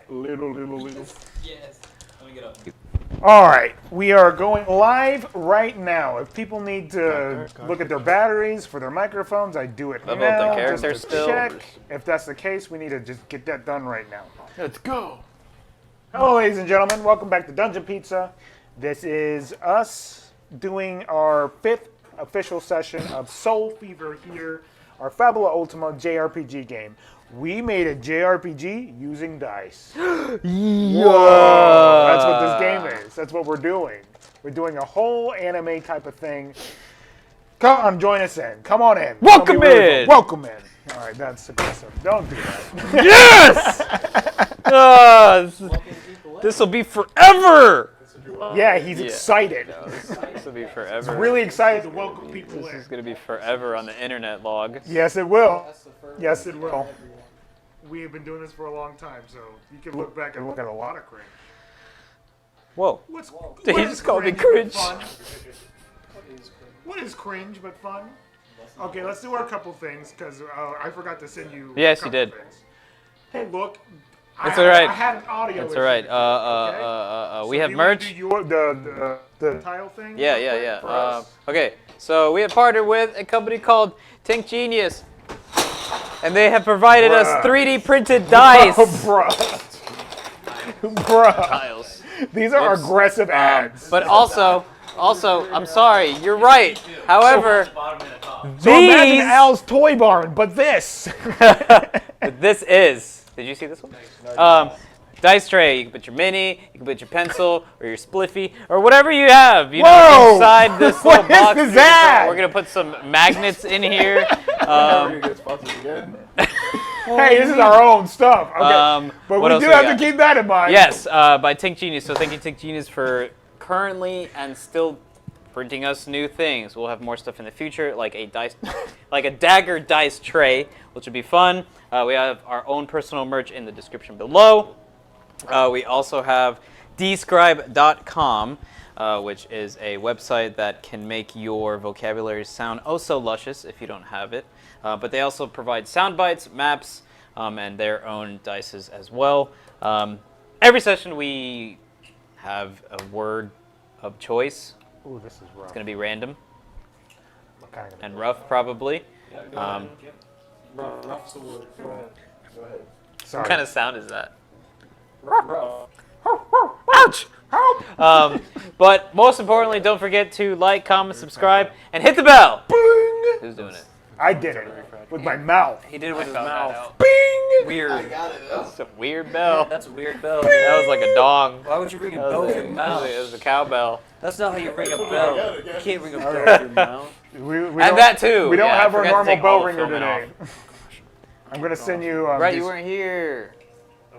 Little. Yes. Let me get up. All right, we are going live right now. If people need to look at their batteries for their microphones, I do it Level now. up the character just to still. check. If that's the case, we need to just get that done right now. Let's go. Hello, ladies and gentlemen. Welcome back to Dungeon Pizza. This is us doing our 5th official session of Soul Fever here, our Fabula Ultima JRPG game. We made a JRPG using dice. Whoa! That's what this game is. That's what we're doing. We're doing a whole anime type of thing. Come on, join us in. Come on in. Welcome in. Welcome in. All right, that's aggressive. Don't do that. Yes! This will be forever! Yeah, he's excited. This will be forever. Really excited to welcome people This in. is going to be forever on the internet log. Yes, it will. Yes, it will. We have been doing this for a long time, so you can look back and look at a lot of cringe. Whoa. Did he What is just call me but cringe? fun? What is cringe but fun? Okay, let's do our couple things, because I forgot to send you Yes, a you couple did. things. Hey, look. It's all right. I had an audio That's issue, all right. okay? We So have you wanna merch. do the title thing? Yeah, real yeah, quick yeah. for us? Okay, so we have partnered with a company called Think Genius, and they have provided us Bruh. 3D printed dice. Bruh. Tiles. These are Whoops. aggressive ads. But also, I'm sorry, you're right. However, So imagine these, Al's Toy Barn, but this. this is, did you see this one? Dice tray, you can put your mini, you can put your pencil, or your spliffy, or whatever you have, you know, Whoa! inside this What little box. is this ad? We're gonna put some magnets in here. Never get sponsored again. Hey, this is our own stuff. Okay. But what we else do we have got? to keep that in mind. Yes, by Think Genius. So thank you, Think Genius, for currently and still printing us new things. We'll have more stuff in the future, like a dice, like a dagger dice tray, which would be fun. We have our own personal merch in the description below. We also have Dscryb.com, which is a website that can make your vocabulary sound oh so luscious if you don't have it. But they also provide sound bites, maps, and their own dices as well. Every session we have a word of choice. Ooh, this is rough. It's going to be random Kind of- and rough, probably. Rough's the word. Go ahead. Sorry. What kind of sound is that? Rough. Ouch! But most importantly, don't forget to like, comment, subscribe, and hit the bell. Bing! Who's doing it? I did it with my mouth. He did it with his mouth. Bing! Weird. That's a weird bell. That's a weird bell. That was like a dong. Why would you ring a That bell was with your mouth? it was a cowbell. That's not how you ring a bell. You can't ring a bell with your mouth. We And don't- that too. We don't Yeah, I have our forgot to normal take all bell the ringer filament today. off. I'm going to send you... Right, you this- weren't here.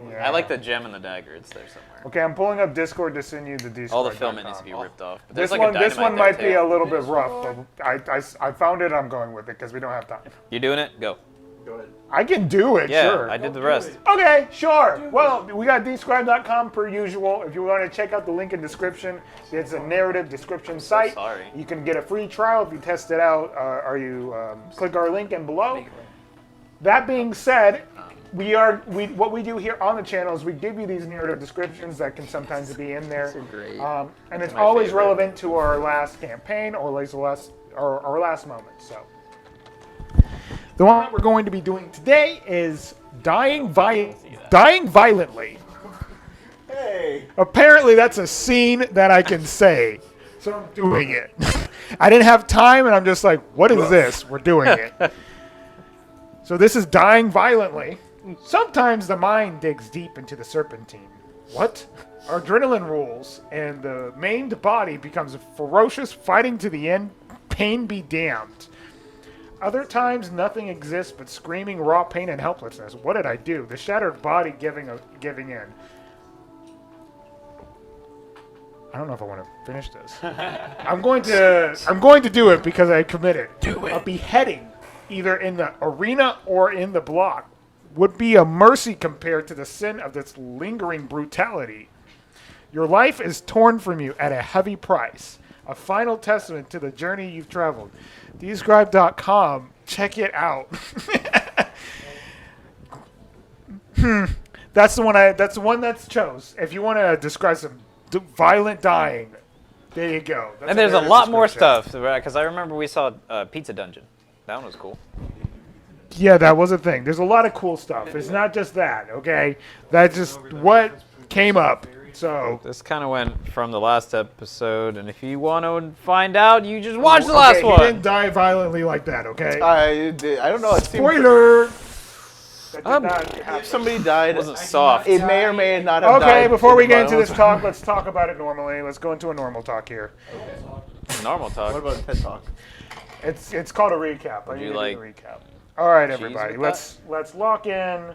Yeah. I like the gem and the dagger. It's there somewhere. Okay, I'm pulling up Discord to send you the Discord. All the filament needs to be ripped off. But This there's like one, a this one dynamite might there, be a too. little bit rough, but I found it. I'm going with it because we don't have time. You doing it? Go. Go ahead. I can do it, Yeah, sure. I did the rest. Okay, sure. Well, we got dscribe.com per usual. If you want to check out the link in description, it's a narrative description site. sorry. You can get a free trial if you test it out. Click our link in below. That being said, what we do here on the channel is we give you these narrative descriptions that can sometimes be in there. They're great. And it's My always favorite. relevant to our last campaign or at least our last moment. So the one that we're going to be doing today is dying violently. Hey. Apparently that's a scene that I can say. So I'm doing it. I didn't have time and I'm just like, what is this? We're doing it. So this is dying violently. Sometimes the mind digs deep into the serpentine. What? Adrenaline rules, and the maimed body becomes ferocious, fighting to the end. Pain be damned. Other times, nothing exists but screaming raw pain and helplessness. What did I do? The shattered body giving in. I don't know if I want to finish this. I'm going to do it because I committed. Do it. A beheading, either in the arena or in the block, would be a mercy compared to the sin of this lingering brutality. Your life is torn from you at a heavy price. A final testament to the journey you've traveled. Dscribe.com. Check it out. That's the one. That's the one that's chose. If you want to describe some violent dying, there you go. That's And there's a narrative lot more description. stuff, because I remember we saw Pizza Dungeon. That one was cool. Yeah, that was a thing. There's a lot of cool stuff. It's not just that, okay? That's just what came up. So This kind of went from the last episode, and if you want to find out, you just watch the last okay, one. He didn't die violently like that, okay? I don't know. It seemed Spoiler. That did not if happen. somebody died, It wasn't soft. it may or may not have died. Okay, before we get into violence. this talk, let's talk about it normally. Let's go into a normal talk here. Normal talk. What about TED Talk? It's called a recap. I Would need you to do like a recap. All right, cheese everybody. with Let's lock in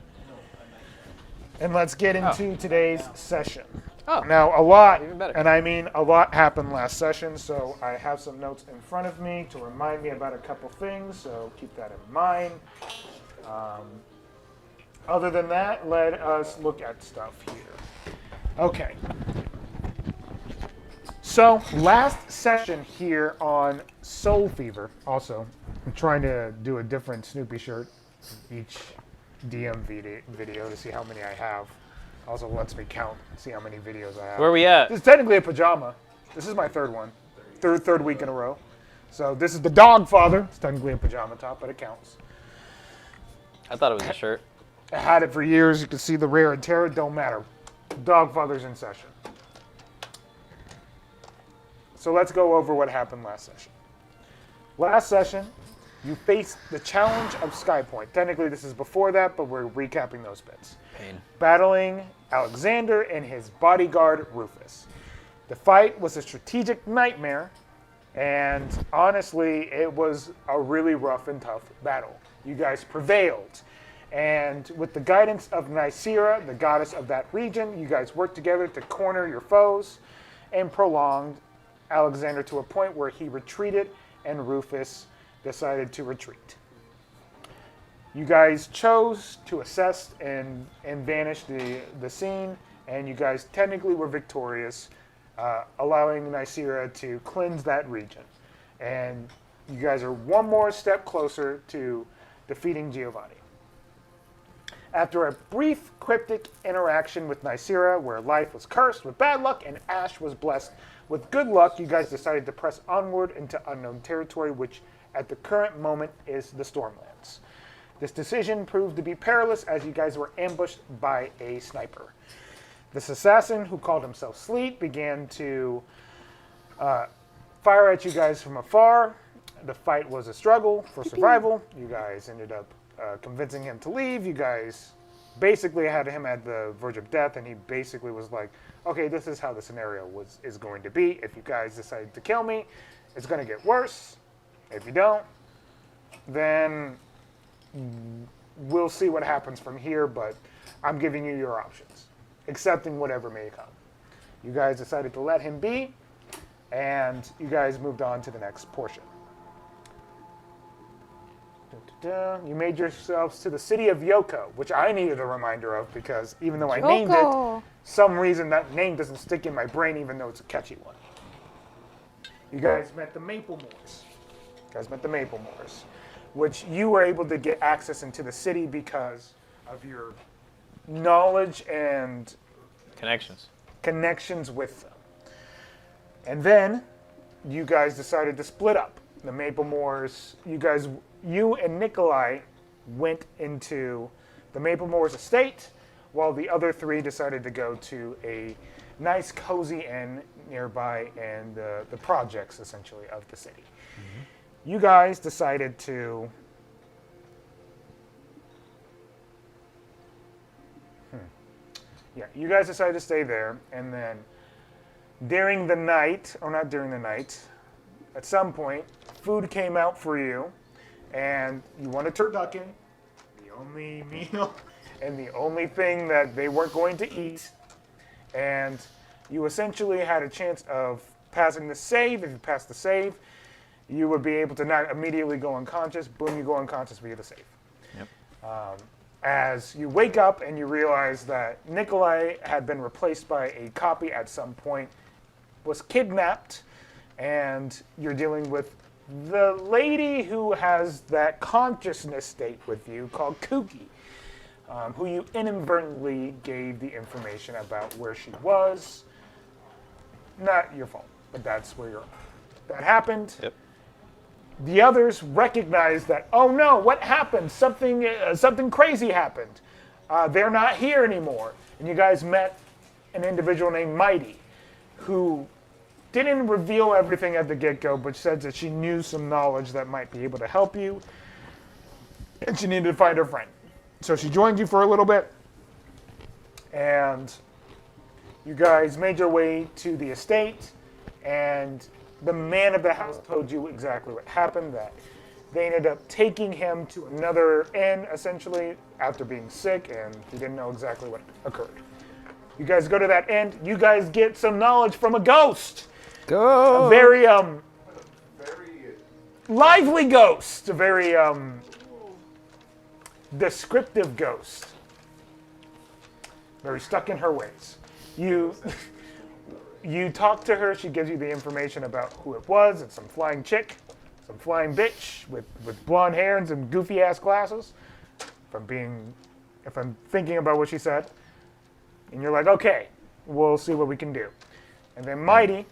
and let's get into today's session. Oh. Now, a lot, Even better. and I mean a lot, happened last session, so I have some notes in front of me to remind me about a couple things, so keep that in mind. Other than that, let us look at stuff here. Okay. So, last session here on Soul Fever, also, I'm trying to do a different Snoopy shirt each DM video to see how many I have. Also lets me count, see how many videos I have. Where are we at? This is technically a pajama. This is my third one. Third week in a row. So this is the Dog Father. It's technically a pajama top, but it counts. I thought it was a shirt. I had it for years. You can see the wear and tear. It don't matter. Dog Father's in session. So let's go over what happened last session. Last session, you faced the challenge of Skypoint. Technically, this is before that, but we're recapping those bits. Pain. Battling Alexander and his bodyguard, Rufus. The fight was a strategic nightmare, and honestly, it was a really rough and tough battle. You guys prevailed. And with the guidance of Nicera, the goddess of that region, you guys worked together to corner your foes and prolonged Alexander to a point where he retreated and Rufus decided to retreat. You guys chose to assess and banish the scene, and you guys technically were victorious, allowing Nicera to cleanse that region. And you guys are one more step closer to defeating Giovanni. After a brief cryptic interaction with Nicera, where life was cursed with bad luck and Ash was blessed with good luck, you guys decided to press onward into unknown territory, which at the current moment is the Stormlands. This decision proved to be perilous as you guys were ambushed by a sniper. This assassin, who called himself Sleet, began to fire at you guys from afar. The fight was a struggle for survival. You guys ended up convincing him to leave. You guys basically had him at the verge of death, and he basically was like, okay, this is how the scenario is going to be. If you guys decide to kill me, it's going to get worse. If you don't, then we'll see what happens from here, but I'm giving you your options, accepting whatever may come. You guys decided to let him be, and you guys moved on to the next portion. You made yourselves to the city of Yoko, which I needed a reminder of because even though I named it, some reason that name doesn't stick in my brain even though it's a catchy one. You guys met the Maple Moors, which you were able to get access into the city because of your knowledge and connections with them. And then you guys decided to split up. The Maple Moors, you and Nikolai went into the Maple Moors estate, while the other three decided to go to a nice, cozy inn nearby and the projects, essentially, of the city. Mm-hmm. You guys decided to... you guys decided to stay there, and then during the night, or not during the night, at some point, food came out for you, and you won a turducken, the only meal and the only thing that they weren't going to eat, and you essentially had a chance of passing the save. If you passed the save, you would be able to not immediately go unconscious. Boom, you go unconscious via the save. Yep. As you wake up and you realize that Nikolai had been replaced by a copy at some point, was kidnapped, and you're dealing with the lady who has that consciousness state with you called Kooky. who you inadvertently gave the information about where she was. Not your fault, but that's where you're at. That happened. Yep. The others recognized that, oh no, what happened? Something crazy happened. They're not here anymore. And you guys met an individual named Mighty, who didn't reveal everything at the get-go, but said that she knew some knowledge that might be able to help you, and she needed to find her friend. So she joined you for a little bit, and you guys made your way to the estate, and the man of the house told you exactly what happened, that they ended up taking him to another inn, essentially, after being sick, and he didn't know exactly what occurred. You guys go to that inn, you guys get some knowledge from a ghost. Go! A very, lively ghost. A very, descriptive ghost. Very stuck in her ways. You talk to her, she gives you the information about who it was. It's some flying chick, some flying bitch with blonde hair and some goofy ass glasses. If I'm thinking about what she said. And you're like, okay, we'll see what we can do. And then Mighty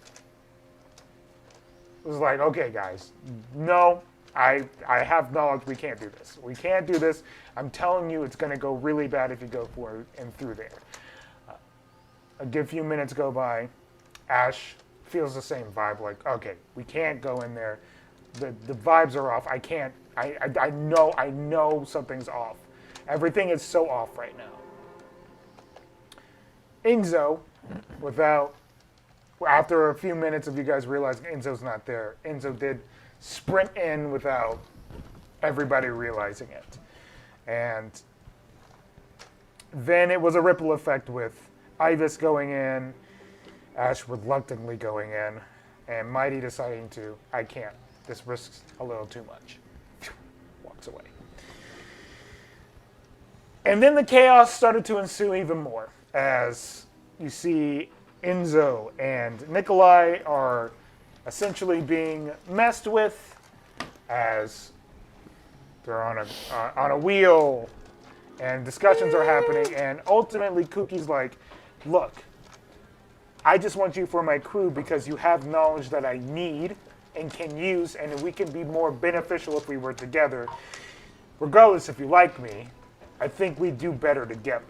was like, okay guys, no, I have knowledge, we can't do this. We can't do this. I'm telling you it's gonna go really bad if you go for and through there. A good few minutes go by. Ash feels the same vibe, like, okay, we can't go in there. The vibes are off. I know something's off. Everything is so off right now. Enzo, after a few minutes of you guys realizing Enzo's not there, Enzo did sprint in without everybody realizing it. And then it was a ripple effect with Ivis going in, Ash reluctantly going in, and Mighty deciding to, I can't. This risks a little too much. Walks away. And then the chaos started to ensue even more, as you see Enzo and Nikolai are essentially being messed with, as they're on a wheel, and discussions are happening, and ultimately Kookie's like, look, I just want you for my crew because you have knowledge that I need and can use, and we can be more beneficial if we were together. Regardless if you like me, I think we do better together.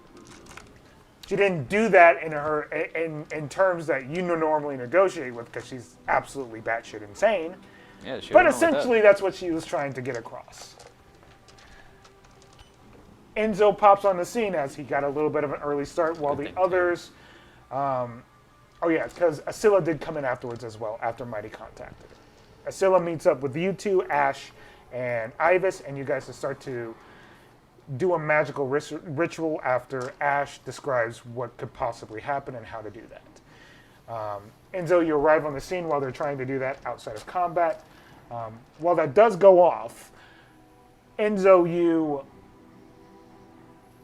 She didn't do that in terms that you normally negotiate with, because she's absolutely batshit insane. Yeah, she But went on with essentially, that's what she was trying to get across. Enzo pops on the scene as he got a little bit of an early start, while the others... oh yeah, because Asilla did come in afterwards as well, after Mighty contacted her. Asilla meets up with you two, Ash and Ivis, and you guys will start to do a magical ritual after Ash describes what could possibly happen and how to do that. Enzo, you arrive on the scene while they're trying to do that outside of combat. While that does go off, Enzo, you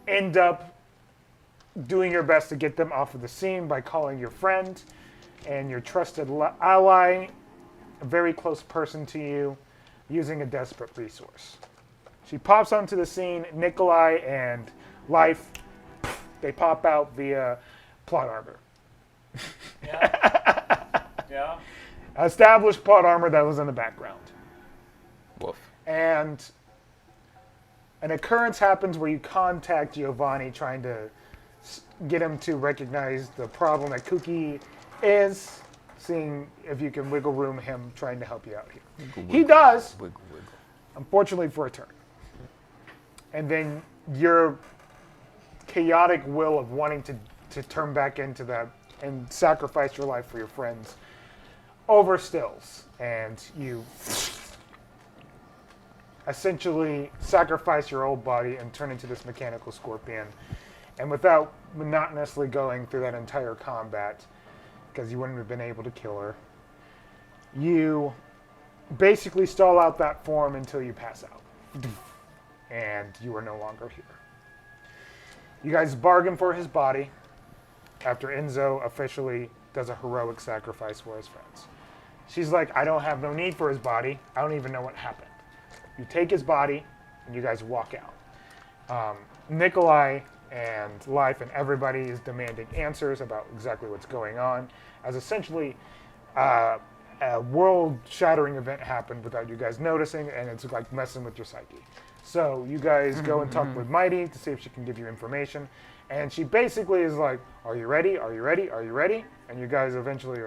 end up doing your best to get them off of the scene by calling your friend and your trusted ally, a very close person to you, using a desperate resource. She pops onto the scene. Nikolai and Life, they pop out via plot armor. Yeah. Established plot armor that was in the background. Woof. And an occurrence happens where you contact Giovanni trying to get him to recognize the problem that Cookie is, seeing if you can wiggle room him trying to help you out here. Wiggle, He does, wiggle, wiggle. unfortunately for a turn. And then your chaotic will of wanting to turn back into that and sacrifice your life for your friends overstills, and you essentially sacrifice your old body and turn into this mechanical scorpion. And without monotonously going through that entire combat, because you wouldn't have been able to kill her, you basically stall out that form until you pass out. And you are no longer here. You guys bargain for his body after Enzo officially does a heroic sacrifice for his friends. She's like, I don't have no need for his body. I don't even know what happened. You take his body and you guys walk out. Nikolai and Life and everybody is demanding answers about exactly what's going on, as essentially a world-shattering event happened without you guys noticing, and it's like messing with your psyche. So you guys go and talk with Mighty to see if she can give you information, and she basically is like, "Are you ready? Are you ready? Are you ready?" And you guys eventually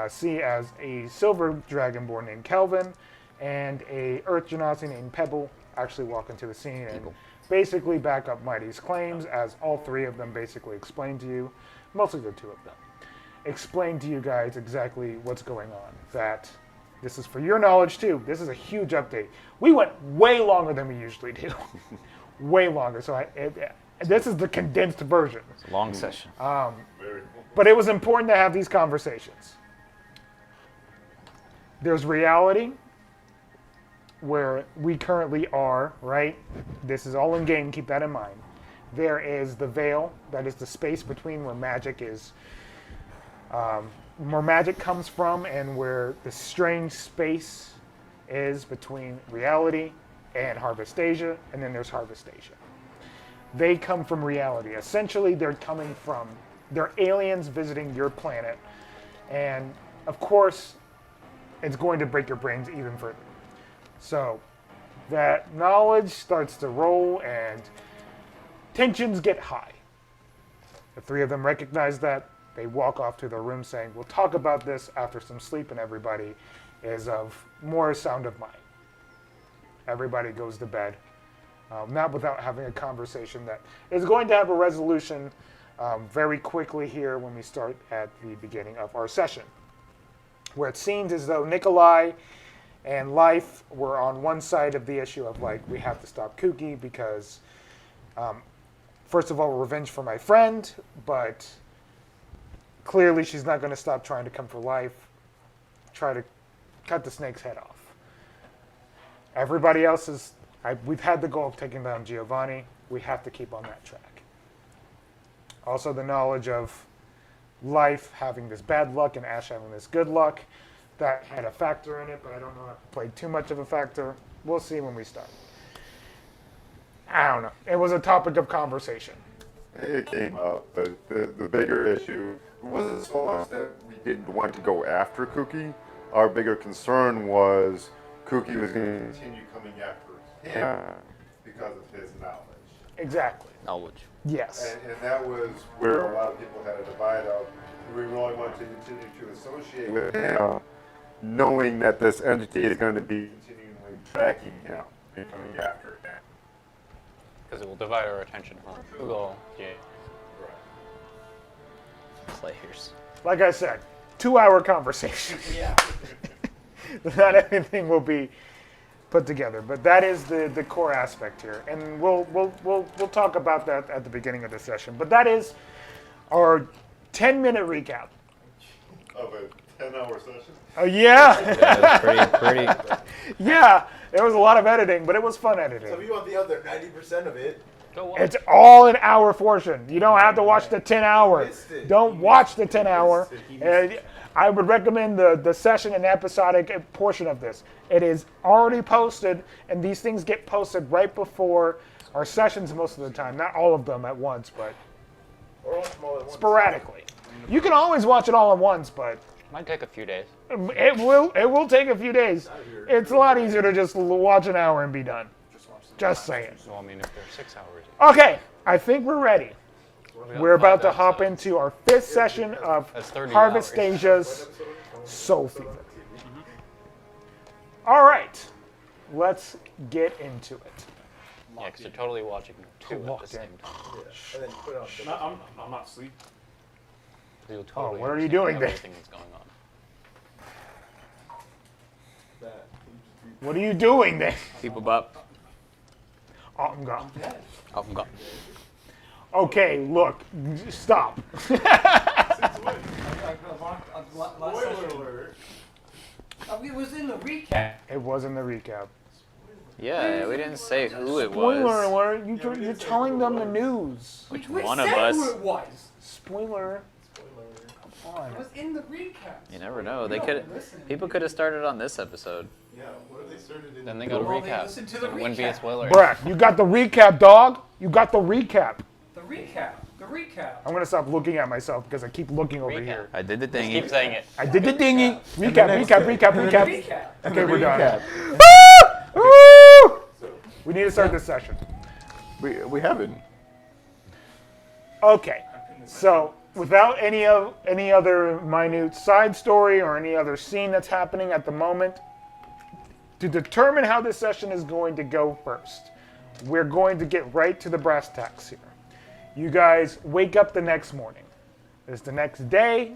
see as a silver dragonborn named Kelvin and a Earth Genasi named Pebble actually walk into the scene and basically back up Mighty's claims, as all three of them basically explain to you, mostly the two of them, explain to you guys exactly what's going on. That this is for your knowledge too. This is a huge update. We went way longer than we usually do. Way longer. So this is the condensed version. It's a long session. But it was important to have these conversations. There's reality, where we currently are, right? This is all in game, keep that in mind. There is the veil, that is the space between where magic is, where magic comes from, and where the strange space is between reality and Harvestasia, and then there's Harvestasia. They come from reality. Essentially, they're aliens visiting your planet, and of course, it's going to break your brains even further. So that knowledge starts to roll and tensions get high. The three of them recognize that. They walk off to their room saying, "We'll talk about this after some sleep," and everybody is of more sound of mind. Everybody goes to bed, not without having a conversation that is going to have a resolution very quickly here when we start at the beginning of our session, where it seems as though Nikolai and Life were on one side of the issue of like, we have to stop Kooky because, first of all, revenge for my friend, but clearly she's not going to stop trying to come for Life, try to cut the snake's head off. Everybody else is, we've had the goal of taking down Giovanni. We have to keep on that track. Also the knowledge of Life having this bad luck and Ash having this good luck, that had a factor in it, but I don't know if it played too much of a factor. We'll see when we start. I don't know. It was a topic of conversation. It came up, but the bigger issue wasn't so much that we didn't want to go after Cookie. Our bigger concern was Cookie was going to continue coming after him because of his knowledge. Exactly. Knowledge. Yes. And that was where a lot of people had a divide of, we really want to continue to associate with him, knowing that this entity is going to be continually tracking him and coming after him. Because it will divide our attention from Google. Yeah. Players. Like I said, 2-hour conversation. Yeah. Not everything will be put together, but that is the core aspect here, and we'll talk about that at the beginning of the session. But that is our 10-minute recap Of a 10-hour session? Oh yeah. Yeah, that's pretty. Yeah, there was a lot of editing, but it was fun editing. So if you want the other 90% of it, Go watch. It's all an hour portion. You don't have to watch the 10-hour. missed it. Don't watch the 10-hour. I would recommend the session and episodic portion of this. It is already posted, and these things get posted right before our sessions most of the time. Not all of them at once, but or watch them all at once. sporadically. You can always watch it all at once, but Might take a few days. it will take a few days. It's a lot easier to just watch an hour and be done. Just saying. So I mean, if they're 6 hours. Okay, I think we're ready. We're about to hop into our 5th session of That's 30 Harvest hours. Asia's Soul Fever. All right, let's get into it. Yeah, because you're totally watching two at the Locked same in. time. And then put on the I'm not asleep. You'll totally what are you understand doing there? everything that's going on. that. What are you doing there? People bop. Oh, I'm gone. Oh, I'm gone. Okay, look, stop. Spoiler alert. It was in the recap. It was in the recap. Yeah, we didn't say who it Spoiler was. alert! You're telling them the news. Which We one said of us? who it was. Spoiler. It was in the recap. You never know. They could. People could have started on this episode. Yeah, what if they started in Then they go to recap. listen to the It wouldn't be a recap. spoiler. Brack, you got the recap, dog. You got the recap. The recap. The recap. I'm gonna stop looking at myself because I keep looking over Recap. here. I did the Just thing. keep saying it. I did the dingy. Recap. Recap. Okay, we're done. Recap. Woo! We need to start this session. We haven't. Okay, so without any other minute side story or any other scene that's happening at the moment, to determine how this session is going to go first, we're going to get right to the brass tacks here. You guys wake up the next morning. It's the next day.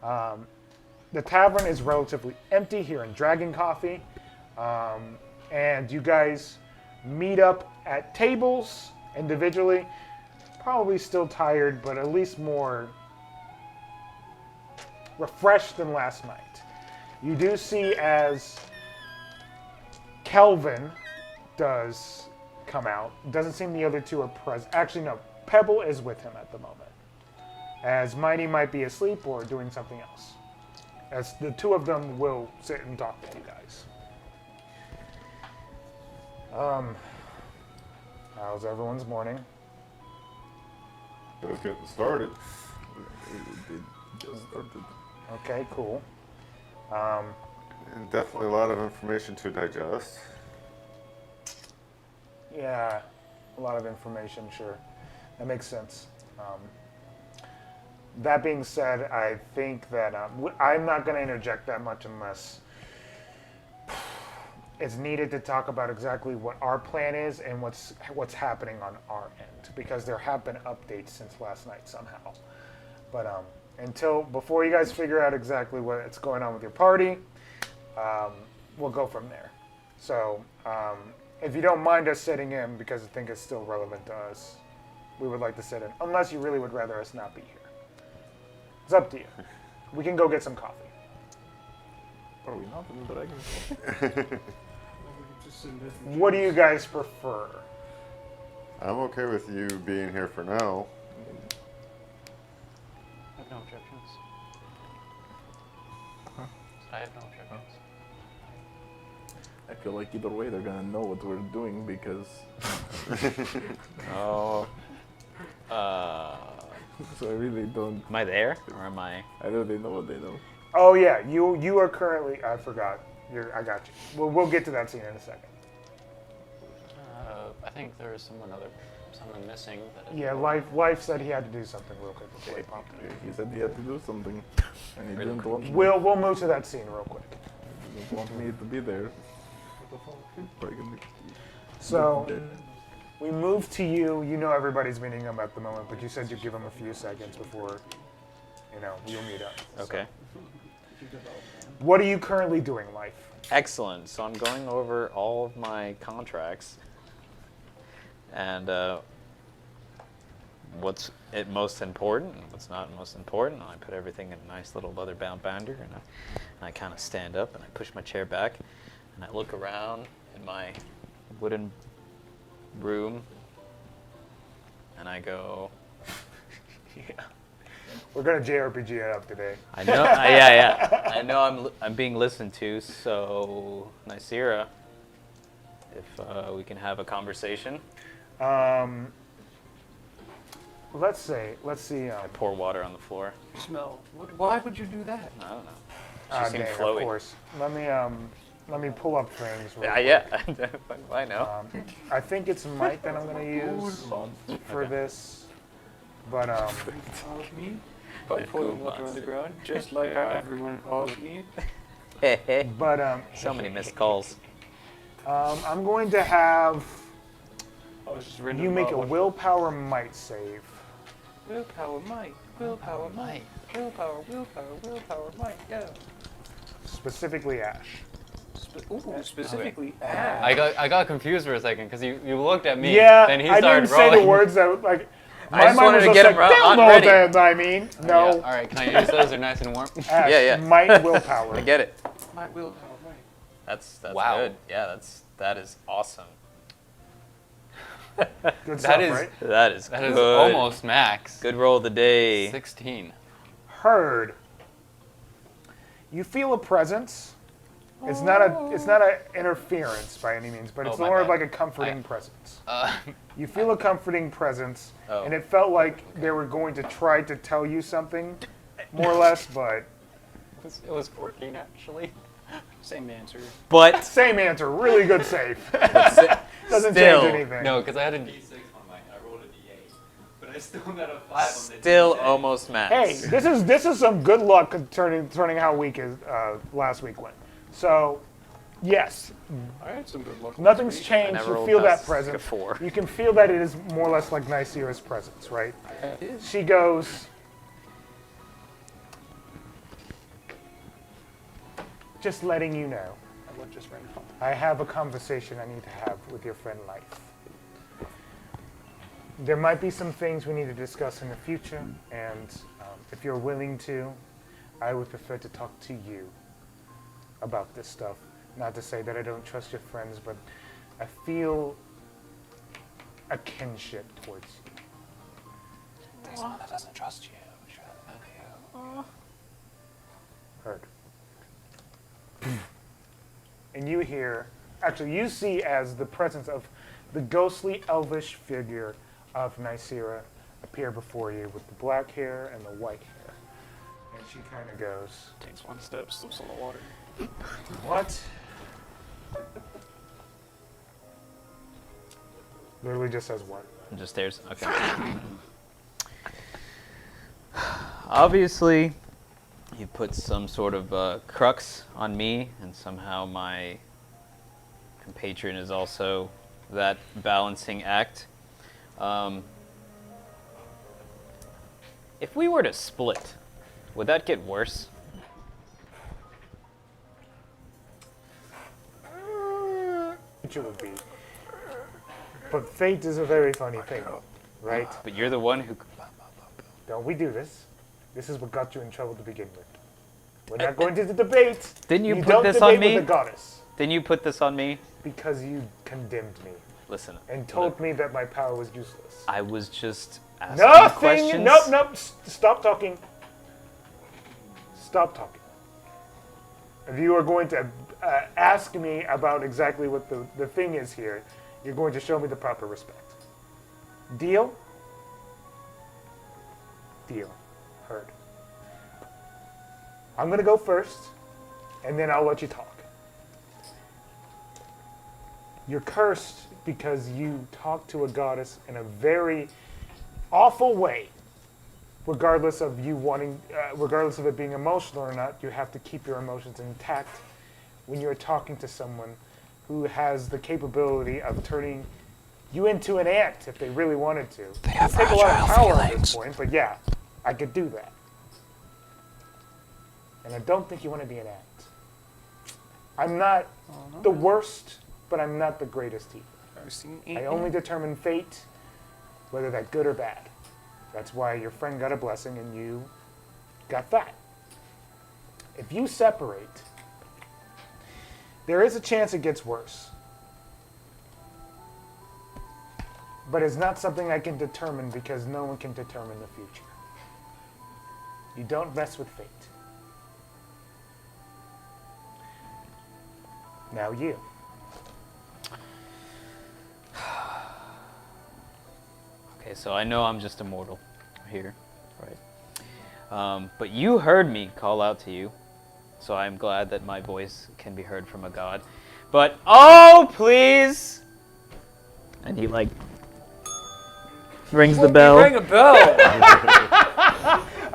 The tavern is relatively empty here in Dragon Coffee. And you guys meet up at tables individually. Probably still tired, but at least more refreshed than last night. You do see as Kelvin does come out. Doesn't seem the other two are present. Actually, no. Pebble is with him at the moment. As Mighty might be asleep or doing something else. As the two of them will sit and talk to you guys. How's everyone's morning? Just getting started. Just started. Okay, cool. And definitely a lot of information to digest. Yeah, a lot of information, sure. That makes sense. That being said, I think that I'm not going to interject that much unless it's needed to talk about exactly what our plan is and what's happening on our end, because there have been updates since last night somehow. But before you guys figure out exactly what's going on with your party, we'll go from there. So if you don't mind us sitting in, because I think it's still relevant to us, we would like to sit in, unless you really would rather us not be here. It's up to you. We can go get some coffee. Are we not in the Dragon? What do you guys prefer? I'm okay with you being here for now. I have no objections. I have no objections. I feel like either way they're gonna know what we're doing because. Oh. So I really don't. Am I there or am I? I know they know what they know. Oh yeah, you are currently. I forgot. I got you. We'll get to that scene in a second. I think there is someone missing. That is Yeah, life said he had to do something real quick before he popped in. He said he had to do something, and he Really didn't want me. We'll move to that scene real quick. He didn't want me to be there. So we move to you. You know everybody's meeting him at the moment, but you said you'd give him a few seconds before, you'll meet up. So, Okay. what are you currently doing, Life? Excellent. So I'm going over all of my contracts and what's most important and what's not most important. I put everything in a nice little leather-bound binder, and I kind of stand up and I push my chair back and I look around in my wooden room and I go, yeah. We're gonna JRPG it up today. I know, yeah. I know I'm being listened to, so Nysera, if we can have a conversation. Let's see. I pour water on the floor. smell. Why would you do that? I don't know. She seemed Dang, flowy. of course. Let me pull up things. real Yeah, quick. yeah. I know. I think it's Mike that I'm gonna use for this, but Follows me by pouring water on the ground, just like how everyone follows me. So many missed calls. I'm going to have I was just random you make a about willpower might save. willpower, might, willpower, might, willpower, might. Yeah. Specifically Ash. Specifically, I got confused for a second because you looked at me. Yeah, Then he I started didn't rolling. say the words that like. I My just mind wanted was to just get like, him right they'll on know ready. that I mean. No. Yeah, all right, can I use those? They're nice and warm. Ash, Yeah. might willpower. I get it. my willpower, might. That's Wow. good. Yeah, that is awesome. Good stuff, That is right? That is that is good. almost max. Good roll of the day. 16. heard. You feel a presence. It's not a interference by any means, but it's my more of bad. like a comforting presence. You feel a comforting presence, and it felt like they were going to try to tell you something, more or less, but It was 14, actually. Same answer. But same answer. Really good save. Doesn't still, change anything. No, because I had a D6 on mine. I rolled a D8. But I still got a 5 on the still D6. almost matched. Hey, this is some good luck concerning how week is last week went. So, yes, I had some good luck. nothing's I changed. never You rolled feel that past presence. a 4. You can feel that it is more or less like Nicera's presence, right? She goes, just letting you know, I looked just right now. I have a conversation I need to have with your friend Life. There might be some things we need to discuss in the future, and if you're willing to, I would prefer to talk to you about this stuff. Not to say that I don't trust your friends, but I feel a kinship towards you. There's someone that doesn't trust you. Sure, you. Heard. And you hear, actually you see as the presence of the ghostly elvish figure of Nicera appear before you with the black hair and the white hair. And she kind of goes, Takes one step, slips on the water. what? Literally just says what? Just stairs. Okay. Obviously, you put some sort of crux on me, and somehow my compatriot is also that balancing act. If we were to split, would that get worse? It would be. But fate is a very funny thing, right? But you're the one who. Don't we do this? This is what got you in trouble to begin with. We're not going to the debate. Didn't you put don't this debate on me? with the goddess Didn't you put this on me? because you condemned me Listen. and told me that my power was useless. I was just asking Nothing. questions. Nope. Stop talking. Stop talking. If you are going to ask me about exactly what the thing is here, you're going to show me the proper respect. Deal? Deal. Heard. I'm going to go first, and then I'll let you talk. You're cursed because you talked to a goddess in a very awful way. Regardless of you wanting, regardless of it being emotional or not, you have to keep your emotions intact when you're talking to someone who has the capability of turning you into an ant if they really wanted to. They have take a lot of power at this point, but yeah, I could do that. And I don't think you want to be an ant. I'm not the worst, but I'm not the greatest either. I've seen I only determine fate, whether that's good or bad. That's why your friend got a blessing and you got that. If you separate, there is a chance it gets worse. But it's not something I can determine because no one can determine the future. You don't mess with fate. Now you. Okay, so I know I'm just a mortal here, right? But you heard me call out to you, so I'm glad that my voice can be heard from a god. But, oh, please! And he, like, rings the bell. Ring a bell.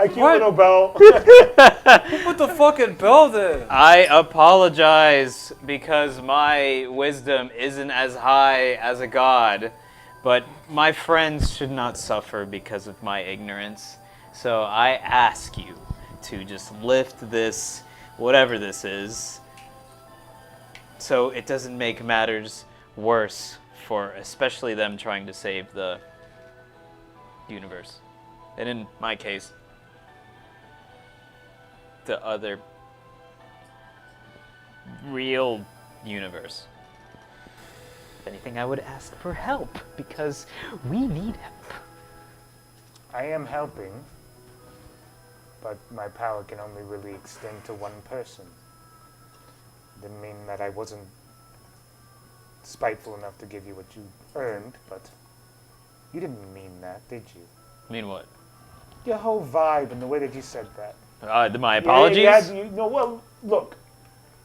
I keep little bell. Put the fucking bell there. I apologize because my wisdom isn't as high as a god, but my friends should not suffer because of my ignorance. So I ask you to just lift this, whatever this is, so it doesn't make matters worse for especially them trying to save the universe. And in my case, the other real universe. If anything, I would ask for help because we need help. I am helping. but my power can only really extend to one person. Didn't mean that I wasn't spiteful enough to give you what you earned, but you didn't mean that, did you? Mean what? Your whole vibe and the way that you said that. My apologies? Well, look,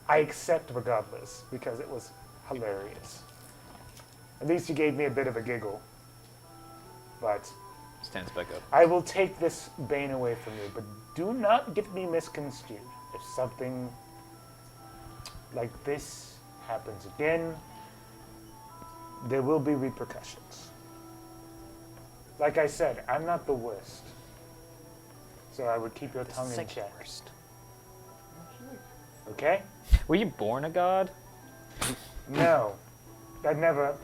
I accept regardless because it was hilarious. At least you gave me a bit of a giggle. But Stands back up. I will take this bane away from you, but do not get me misconstrued. If something like this happens again, there will be repercussions. Like I said, I'm not the worst. So I would keep your tongue in check. Okay? Were you born a god? No. That never,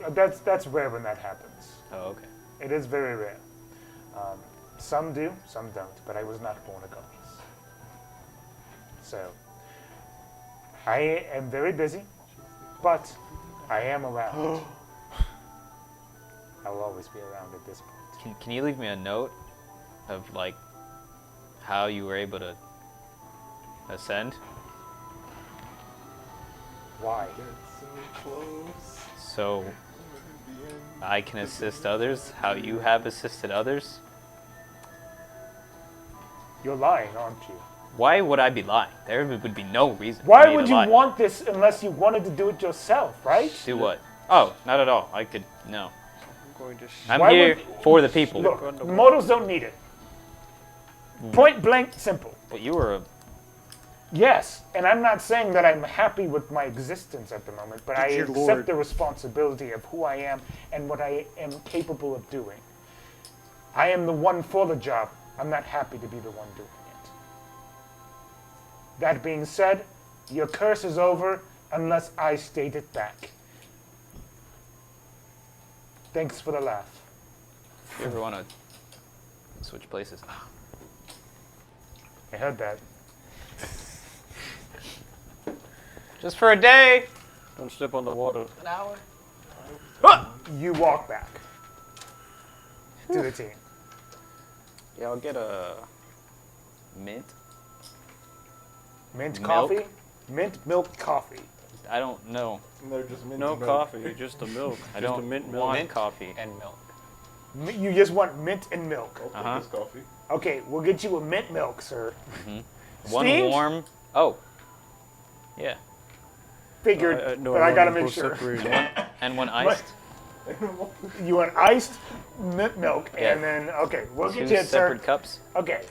that's rare when that happens. Oh, okay. It is very rare. Some do, some don't, but I was not born a goddess. So, I am very busy, but I am around. I will always be around at this point. Can you leave me a note of, like, how you were able to ascend? Why? So I can assist others how you have assisted others? You're lying, aren't you? Why would I be lying? There would be no reason. Why for me would to you lie. want this unless you wanted to do it yourself, right? Do what? Oh, not at all. I could no. I'm going to. I'm Why here would- for the people. Look, mortals don't need it. Point blank simple. But you were a Yes, and I'm not saying that I'm happy with my existence at the moment, but I Dear accept Lord. the responsibility of who I am and what I am capable of doing. I am the one for the job. I'm not happy to be the one doing it. That being said, your curse is over unless I state it back. Thanks for the laugh. you ever want to switch places? I heard that. Just for a day. Don't step on the water. An hour? You walk back to the team. Yeah, I'll get a mint. Mint Milk? coffee? Mint milk coffee. I don't know. They're just mint No milk. coffee, just the milk. I Just don't a mint milk. want Mint coffee. and milk. You just want mint and milk. I'll take Uh-huh. this coffee. Okay, we'll get you a mint milk, sir. One Steamed? warm. Oh. Yeah. Figured, No, but I gotta want make to sure. separate. And one iced. You want iced mint milk, Yeah. and then okay, we'll Two get you it, sir. separate cups. Okay.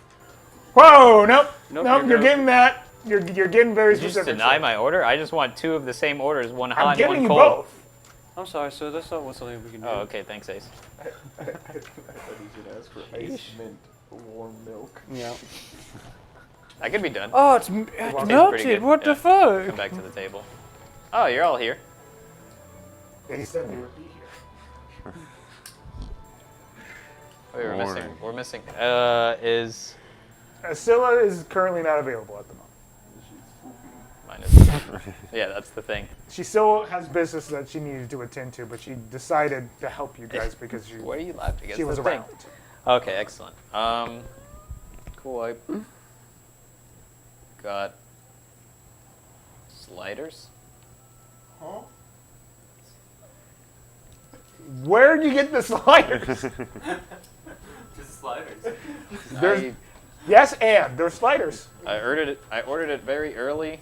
Whoa, nope, Nope, nope. you're You're good. getting that. You're getting very Did you just specific. deny sir. my order? I just want two of the same orders, one I'm hot and giving one you cold. both. I'm sorry, sir. That's not something we can do. Oh, okay. Thanks, Ace. I thought you should ask for ice mint warm milk. Yeah. That could be done. Oh, it's Tastes pretty melted. good. What Yeah. the fuck? Come back to the table. Oh, you're all here. They said they would be here. Wait, we're Morning. missing. We're missing. Is Scylla is currently not available at the moment. minus. Yeah, that's the thing. She still has business that she needed to attend to, but she decided to help you guys because Why are you laughing? Against she was the thing? around. Okay, excellent. Cool. I got sliders. Huh? Where'd you get the sliders? Just sliders. There's- Yes, and they're sliders. I ordered it very early,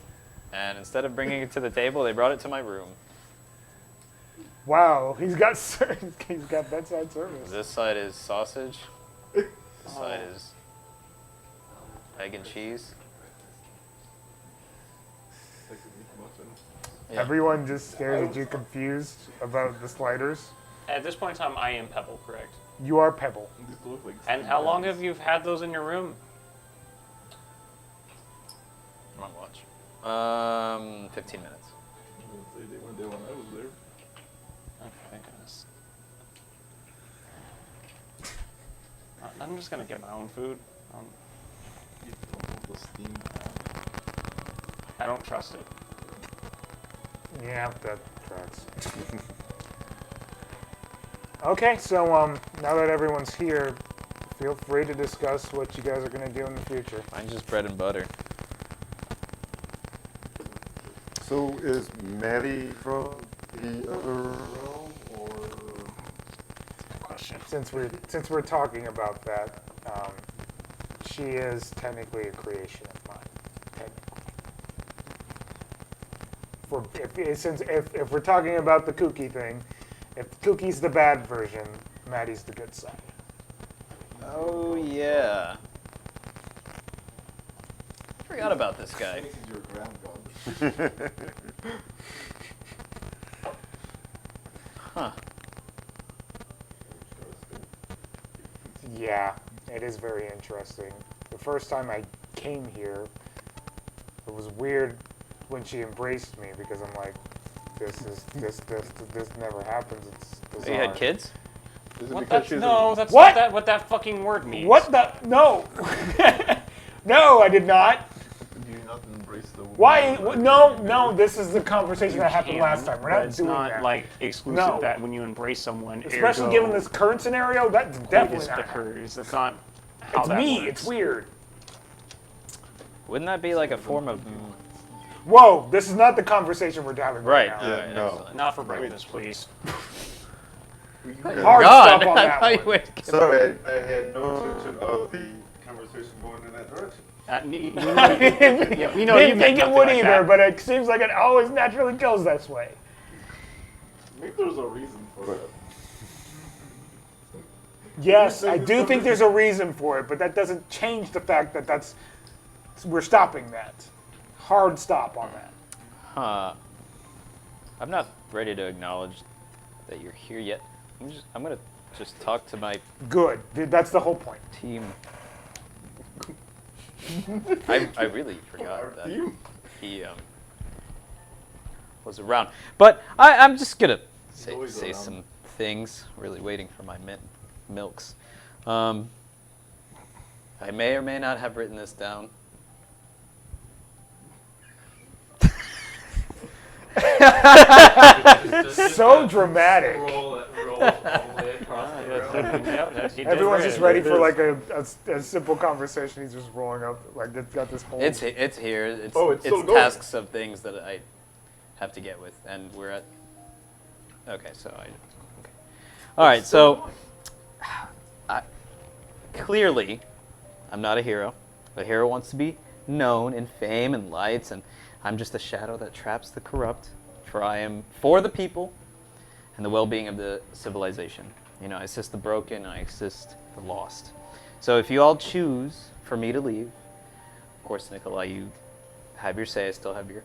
and instead of bringing it to the table, they brought it to my room. Wow, he's got bedside service. This side is sausage. This side is egg and cheese. Like a meat muffin. Yeah. Everyone just stares at you confused about the sliders. At this point in time, I am Pebble, correct? You are Pebble. These look like And how long have you had those in your room? Wrong watch. 15 minutes. They weren't there when I was there. Oh, thank goodness. I'm just gonna get my own food. The steam. I don't trust it. Yeah, that tracks. Okay, so now that everyone's here, feel free to discuss what you guys are going to do in the future. Mine's just bread and butter. So is Maddie from the other realm, or? Since we're talking about that, she is technically a creation of mine. Technically. If we're talking about the Kooky thing, if Kookie's the bad version, Maddie's the good side. Oh, yeah. Forgot about this guy. Your ground god. Huh. Yeah, it is very interesting. The first time I came here, it was weird when she embraced me because I'm like, this never happens. It's bizarre. You had kids? Is it What? because she's No, that's What? not what that fucking word means. What the? No. No, I did not. Do you not embrace the? Why? No. This is the conversation that happened Can, last time. We're but not it's doing not that. like exclusive No. that when you embrace someone, Especially ergo, given this current scenario, that's definitely coitus not. occurs. That's not how It's that me. works. It's weird. Wouldn't that be like a form of... Whoa, this is not the conversation we're having right, Right. now. Yeah, no. excellent. Not for breakfast, please. Hard God, stop on I that thought you one. would- Sorry, I had no intention of the conversation going in that direction. We know you Didn't meant think it nothing would like either, that. but it seems like it always naturally goes this way. Maybe there's a reason for that. Yes, I do think there's a reason for it, but that doesn't change the fact that we're stopping that. Hard stop on that. Huh. I'm not ready to acknowledge that you're here yet. I'm gonna just talk to my Good. That's the whole point. team. I really forgot that he was around. But I'm just gonna say some things. Really waiting for my milks. I may or may not have written this down. So dramatic. Roll all the way across the room. Everyone's just ready for like a simple conversation. He's just rolling up, like it's got this whole. It's here. It's still going. tasks of things that I have to get with, and we're at. Okay, so okay. All right, so clearly, I'm not a hero. A hero wants to be known in fame and lights, and I'm just a shadow that traps the corrupt. For I am for the people and the well-being of the civilization. You know, I assist the broken, I assist the lost. So if you all choose for me to leave, of course, Nikolai, you have your say. I still have your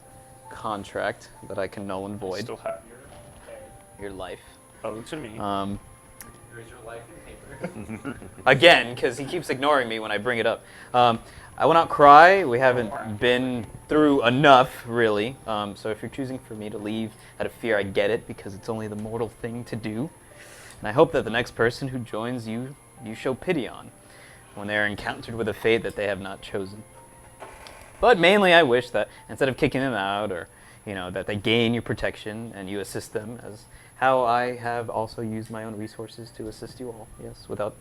contract that I can null and void. Still have Your life. owed to me. Here's your life in paper. Again, because he keeps ignoring me when I bring it up. I will not cry. We haven't been through enough, really. So if you're choosing for me to leave out of fear, I get it, because it's only the mortal thing to do. And I hope that the next person who joins you, you show pity on when they are encountered with a fate that they have not chosen. But mainly I wish that instead of kicking them out, or that they gain your protection and you assist them, as how I have also used my own resources to assist you all, yes, without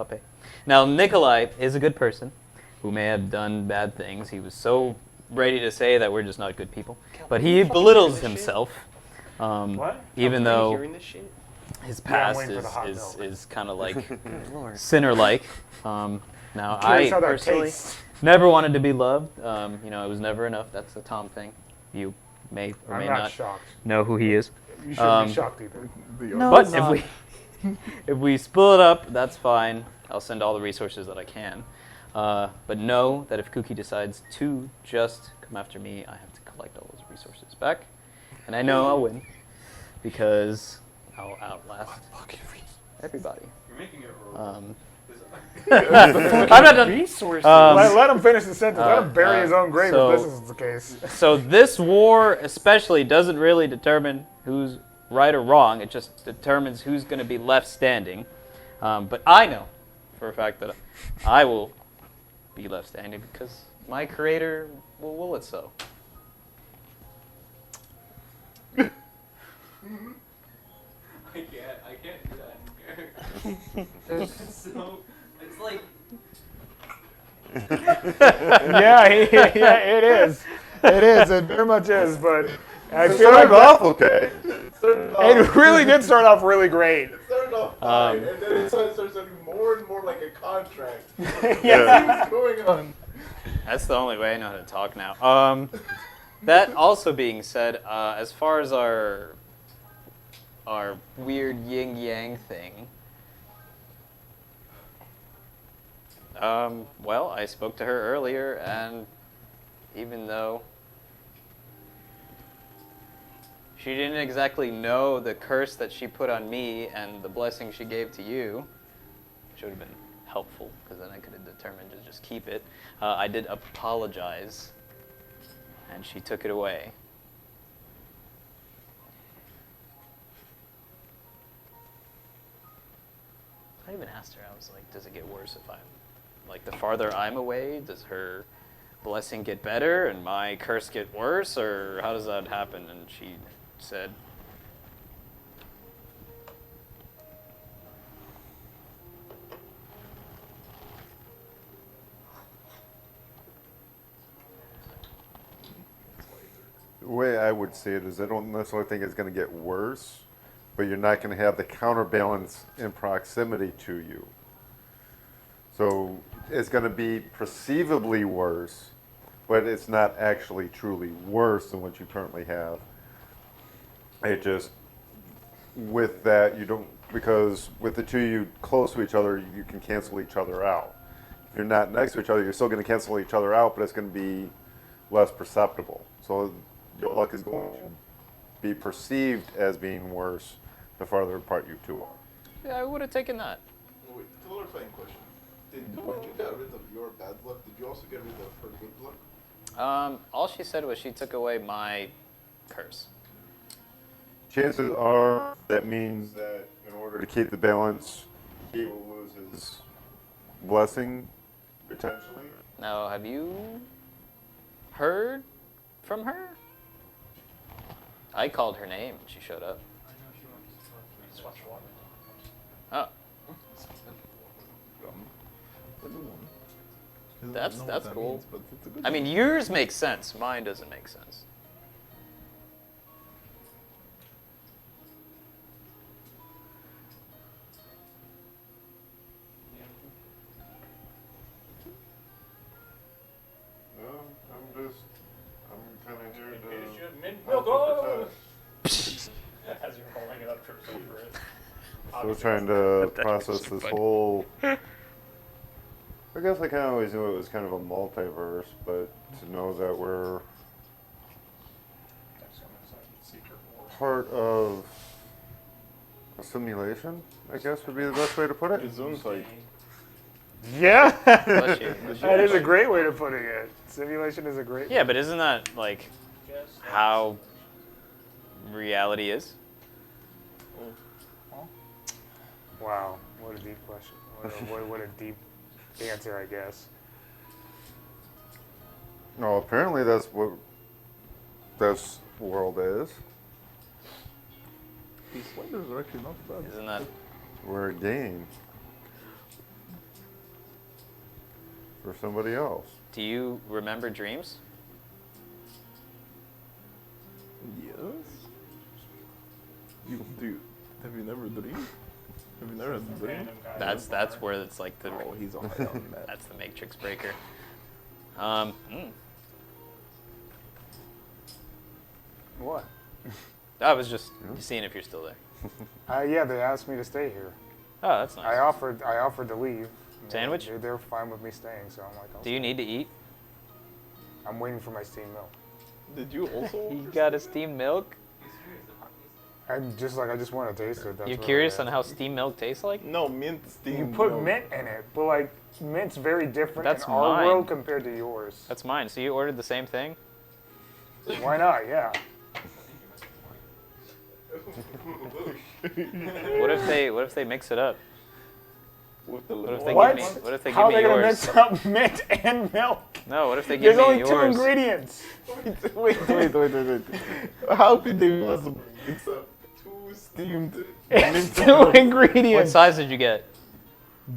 pay. Now, Nikolai is a good person who may have done bad things. He was so ready to say that we're just not good people. But he belittles himself, What? even though Hearing this shit? his I'm past waiting for the hot milk. is kind of like sinner-like. Now, Curious I how that personally tastes. never wanted to be loved. It was never enough. That's a Tom thing. You may or I'm may not not shocked. know who he is. You shouldn't be shocked either. No, but if we split it up, that's fine. I'll send all the resources that I can. But know that if Kooky decides to just come after me, I have to collect all those resources back. And I know I'll win, because I'll outlast everybody. You're making it roll. I'm not done. Resources. Let him finish the sentence. Let him bury his own grave so- if this is the case. So this war especially doesn't really determine who's right or wrong. It just determines who's going to be left standing. But I know for a fact that I will be left standing because my creator will will it so. I can't do that in character. So, I like Yeah, it is. It is. It very much is. But I It feel like started off okay. it really did start off really great. It started off fine, and then it started sounding more and more like a contract. Yeah. What's going on? That's the only way I know how to talk now. That also being said, as far as our weird yin yang thing, well, I spoke to her earlier, and even though she didn't exactly know the curse that she put on me and the blessing she gave to you, which would have been helpful, because then I could have determined to just keep it. I did apologize, and she took it away. I even asked her, I was like, does it get worse if I'm, like, the farther I'm away, does her blessing get better and my curse get worse, or how does that happen? And she said, The way I would see it is I don't necessarily think it's going to get worse, but you're not going to have the counterbalance in proximity to you. So it's going to be perceivably worse, but it's not actually truly worse than what you currently have. It just, with that, you don't, because with the two of you close to each other, you can cancel each other out. If you're not next to each other, you're still going to cancel each other out, but it's going to be less perceptible. So your luck is going to be perceived as being worse the farther apart you two are. yeah, I would have taken that. Wait, clarifying question. When you got rid of your bad luck, did you also get rid of her good luck? All she said was she took away my curse. Chances are that means that in order to keep the balance, he will lose his blessing, potentially. Now, have you heard from her? I called her name and she showed up. Oh, that's cool. I mean, yours makes sense. Mine doesn't make sense. No, I'm kind of here As you're holding it up, trips over it. Still trying to process this whole. I guess I kind of always knew it was kind of a multiverse, but to know that we're part of a simulation, I guess would be the best way to put it. Yeah. Bless you. That is a great way to putting it. Simulation is a great. Yeah, but isn't that like how reality is? Wow, what a deep question. What a deep answer, I guess. No, apparently that's what this world is. These sliders are actually not bad. Isn't that? We're a game for somebody else. Do you remember dreams? Yes. Have you never dreamed? Have you never had a dream? That's where it's like the. Oh, he's on that. That's the matrix breaker. What? I was just seeing if you're still there. Yeah, they asked me to stay here. Oh, that's nice. I offered to leave. Sandwich? They're fine with me staying, so I'm like. Do you need to eat? I'm waiting for my steamed milk. Did you also? You got a steamed milk? I just want to taste it. That's You're what curious I on how steamed milk tastes like? No, mint steam. You put milk. mint in it, but like mint's very different That's in our mine. world compared to yours. That's mine. So you ordered the same thing? Why not? Yeah. What if they mix it up? With the What if they What? give me? What if they How give are me they gonna yours? mix up mint and milk? No. What if they give There's me only two yours? ingredients. Wait. How did they possibly mix up two steamed? It's two What ingredients. size did you get?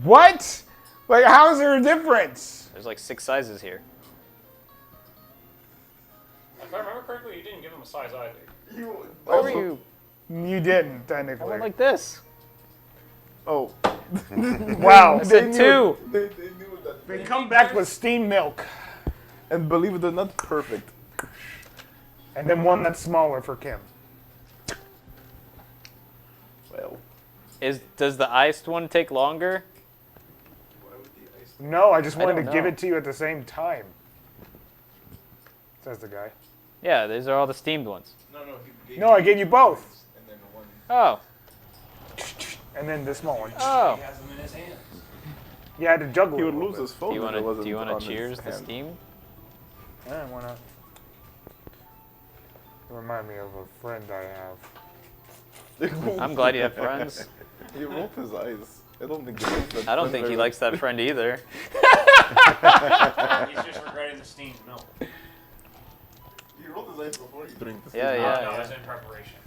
What? Like, how is there a difference? There's like 6 sizes here. If I remember correctly, you didn't give him a size either. Why were you? You didn't, I technically. went like this. Oh. Wow. I said 2. They knew that. They come back with steamed milk. And believe it or not, perfect. And then one that's smaller for Kim. Well. Does the iced one take longer? No, I just wanted don't to give know. it to you at the same time. Says the guy. Yeah, these are all the steamed ones. No, he gave No, I gave you both. and then one. Oh. And then the small one. Oh. He has them in his hands. You had to juggle He it a would little lose bit. his phone Do you if it wasn't want on to his cheers the hand. steam? Yeah, why not? Remind me of a friend I have. I'm glad you have friends. He rolled his eyes. I don't think he likes that I don't friend think he very likes that friend either. He's just regretting the steamed milk. He rolled his eyes before he drink this. Yeah, No, yeah. it's in preparation.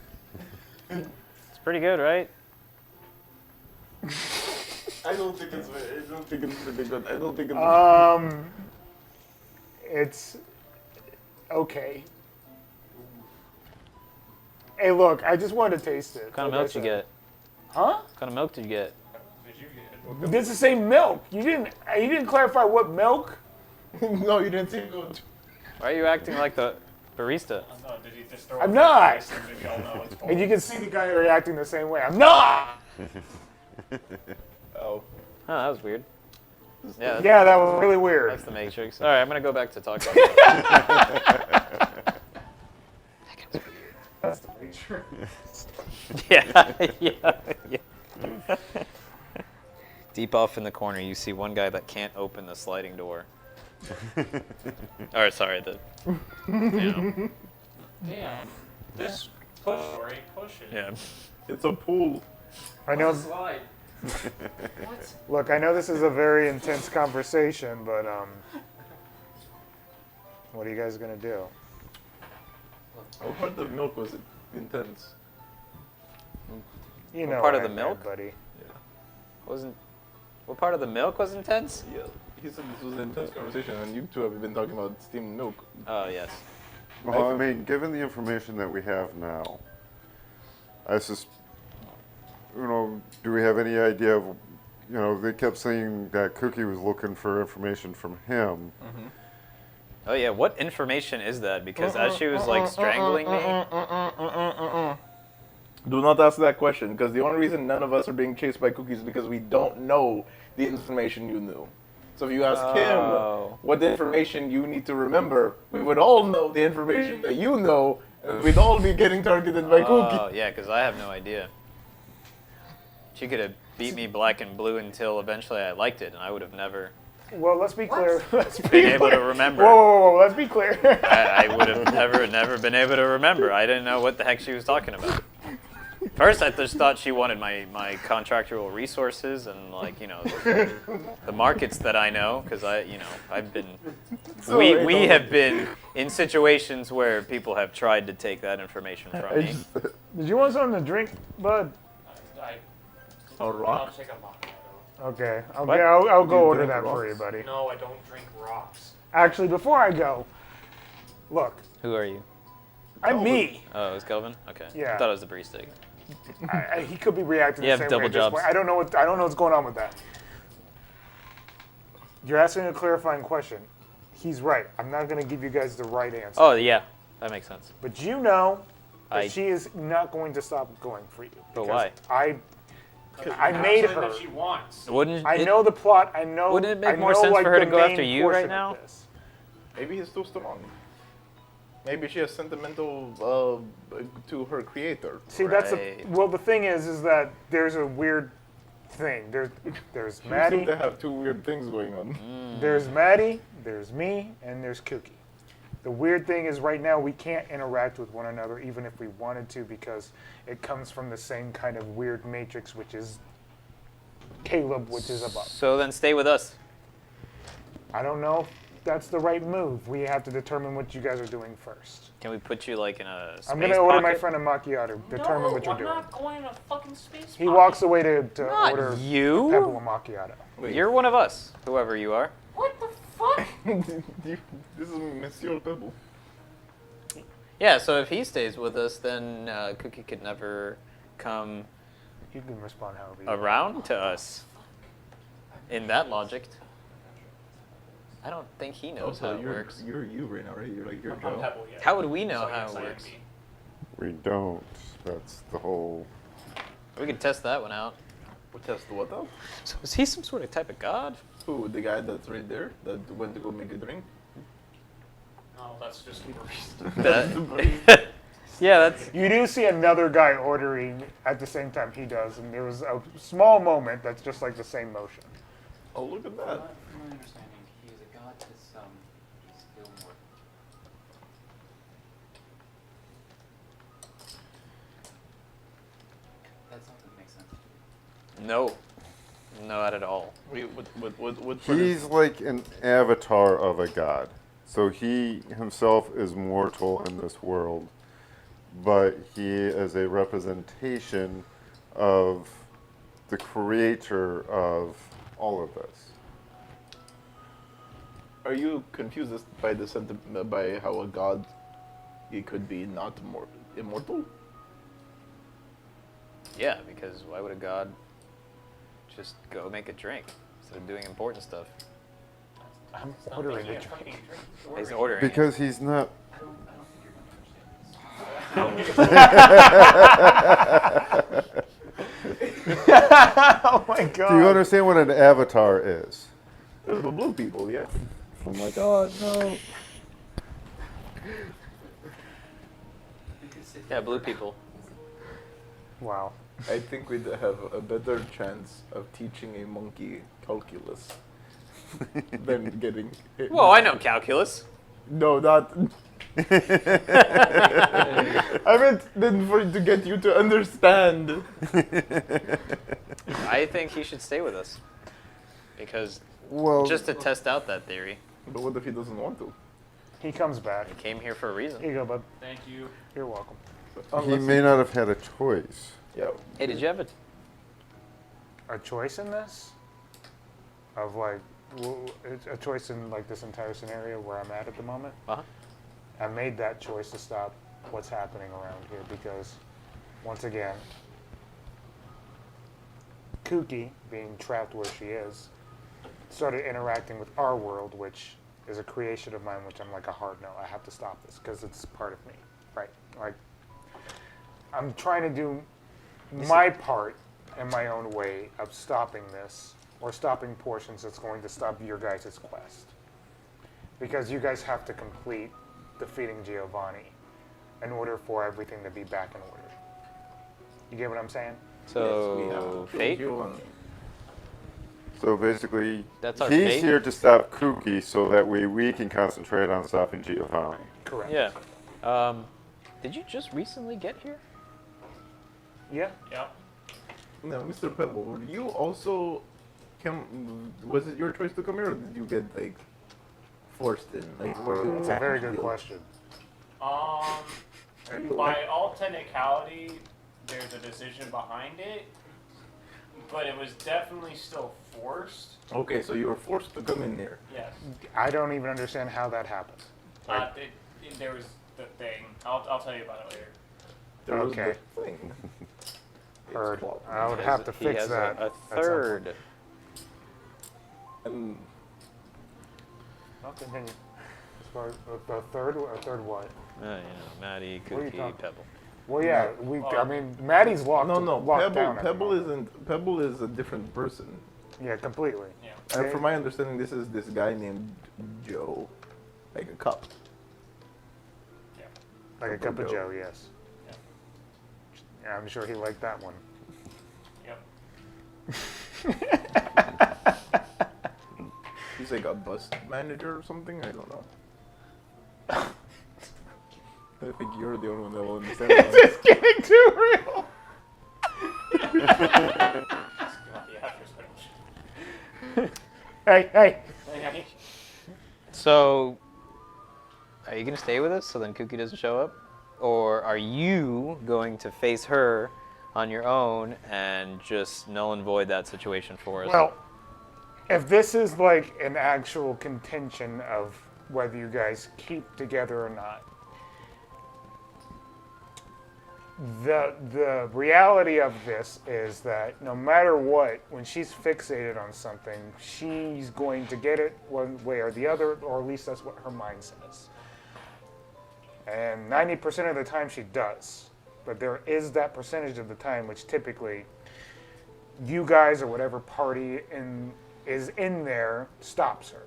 It's pretty good, right? I don't think it's. I don't think it's Pretty good. I don't think It's okay. Hey, look, I just wanted to taste it. What kind of like I milk did you said. get? Huh? What kind of milk did you get? Did you get? It's the same milk. You didn't clarify what milk. No, you didn't see it go. Why are you acting like the barista? No, did he just throw I'm it not. in the face and did y'all know it's And you can see the guy reacting the same way. I'm not. Oh. Huh, that was weird. Yeah, Yeah, that was really weird. that's the Matrix. All right, I'm gonna go back to talking. That's the picture. Yeah, yeah. Deep off in the corner, you see one guy that can't open the sliding door. Or sorry, the. Damn. This push or ain't pushing. Yeah. It's a pool. I know. Slide. Look, I know this is a very intense conversation, but what are you guys gonna do? What part of the milk was it intense? You know, part of what the I milk? meant, buddy. Wasn't. What part of the milk was intense? Yeah. He said this was an intense conversation, and you two have been talking about steamed milk. Oh yes. Well, I mean, given the information that we have now, do we have any idea of, they kept saying that Cookie was looking for information from him. Oh yeah. What information is that? Because as she was like strangling me. Do not ask that question, because the only reason none of us are being chased by Cookies is because we don't know the information you knew. So if you ask Oh. him what information you need to remember, we would all know the information that you know, and we'd all be getting targeted by Cookie. Oh yeah, because I have no idea. She could have beat me black and blue until eventually I liked it, and I would have never Well, let's be clear. Let's be been able to clear. remember. Whoa, let's be clear. I would have never been able to remember. I didn't know what the heck she was talking about. First, I just thought she wanted my contractual resources and the markets that I know, because I've been we have been in situations where people have tried to take that information from me. Did you want something to drink, bud? A rock? I'll take a mock. Okay, What? I'll go You order drink that for rocks? you, buddy. No, I don't drink rocks. Actually, before I go, look, Who are you? I'm me. Oh, it was Kelvin? Okay. Yeah. I thought it was the barista. He could be reacting You the have same way. double at this jobs. point. I don't know what's going on with that. You're asking a clarifying question. He's right. I'm not going to give you guys the right answer. Oh yeah, that makes sense. But you know that I- she is not going to stop going for you. But because why? I made Something her. that she wants. Wouldn't I it- know the plot. I know. Wouldn't it make I more know, sense like, for her to the go after main you right portion of now? this. Maybe he's too strong. Maybe she has sentimental to her creator. See, that's Right. well. The thing is that there's a weird thing. There's You seem Maddie, to have two weird things going on. there's Maddie, there's me, and there's Cookie. The weird thing is right now we can't interact with one another even if we wanted to because it comes from the same kind of weird matrix, which is Caleb, which is above. So then stay with us. I don't know if that's the right move. We have to determine what you guys are doing first. Can we put you like in a space I'm going to order my pocket? friend a macchiato. Determine what you're I'm doing. not going to fucking space. He walks away to Not order you. Fabula macchiato. Wait. You're one of us, whoever you are. This is Monsieur Pebble. Yeah, so if he stays with us, then Cookie could never come You can respond however you want. around to us. In that logic. I don't think he knows how it works. You're you right now, right? You're like you're I'm Joe. Pebble, yeah. How would we know So how yes, it I am works? me. We don't. That's the whole. We could test that one out. We'll test the what though? So is he some sort of type of god? Who? The guy that's right there that went to go make a drink? No, that's just Maurice. That- yeah, that's. You do see another guy ordering at the same time he does, and there was a small moment that's just like the same motion. Oh, look at that. From my understanding, he is a god to some, still more. That's something that makes sense. No. Not at all. Wait, what He's like an avatar of a god. So he himself is mortal in this world, but he is a representation of the creator of all of this. Are you confused by the by how a god he could be not immortal? Yeah, because why would a god just go make a drink instead of doing important stuff? I'm Not ordering making a a fucking drink. drink. He's ordering. it. Because he's not. Oh my god. Do you understand what an avatar is? There's the blue people, yeah. Oh my god, no. Yeah, blue people. Wow. I think we'd have a better chance of teaching a monkey calculus than getting hit. Whoa, I know calculus. No, not. I meant then to get you to understand. I think he should stay with us. Because Well, just to test out that theory. But what if he doesn't want to? He comes back. He came here for a reason. Here you go, bud. Thank you. You're welcome. he may not have had a choice. Yeah. Hey, did you have A choice in this? Of like, it's a choice in like this entire scenario where I'm at the moment? Uh-huh. I made that choice to stop what's happening around here because, once again, Kooky, being trapped where she is, started interacting with our world, which is a creation of mine, which I'm like a hard no. I have to stop this because it's part of me, right? Like, I'm trying to do my part in my own way of stopping this or stopping portions that's going to stop your guys' quest. Because you guys have to complete defeating Giovanni in order for everything to be back in order. You get what I'm saying? So, fate? So basically, That's our he's fate? here to stop Kooky so that we can concentrate on stopping Giovanni. Correct. Yeah. Did you just recently get here? Yeah. Yep. Now, Mr. Pebble, you also was it your choice to come here, or did you get like forced in? Like, It's a very good question. By all technicality, there's a decision behind it, but it was definitely still forced. Okay, so you were forced to come in here. Yes. I don't even understand how that happened. There was the thing. I'll tell you about it later. There was Okay. the thing. Heard. I would He have has- to he fix has that. A at some third. point. And I'll continue. As far as a third what? Maddie, What are you Cookie, talking- Pebble. Well, yeah, I mean, Maddie's locked. no, locked down at the Pebble moment. isn't. Pebble is a different person. Yeah, completely. Yeah. And Okay. from my understanding, this is this guy named Joe, like a cup. Yeah. Like a cup of Joe. Joe, yes. Yeah, I'm sure he liked that one. Yep. He's like a bus manager or something. I don't know. I think you're the only one that will understand. It's just getting too real. Hey. So, are you going to stay with us so then Cookie doesn't show up? Or are you going to face her on your own and just null and void that situation for us? Well, if this is like an actual contention of whether you guys keep together or not, the reality of this is that no matter what, when she's fixated on something, she's going to get it one way or the other, or at least that's what her mind says. And 90% of the time she does. But there is that percentage of the time which typically you guys or whatever party is in there stops her.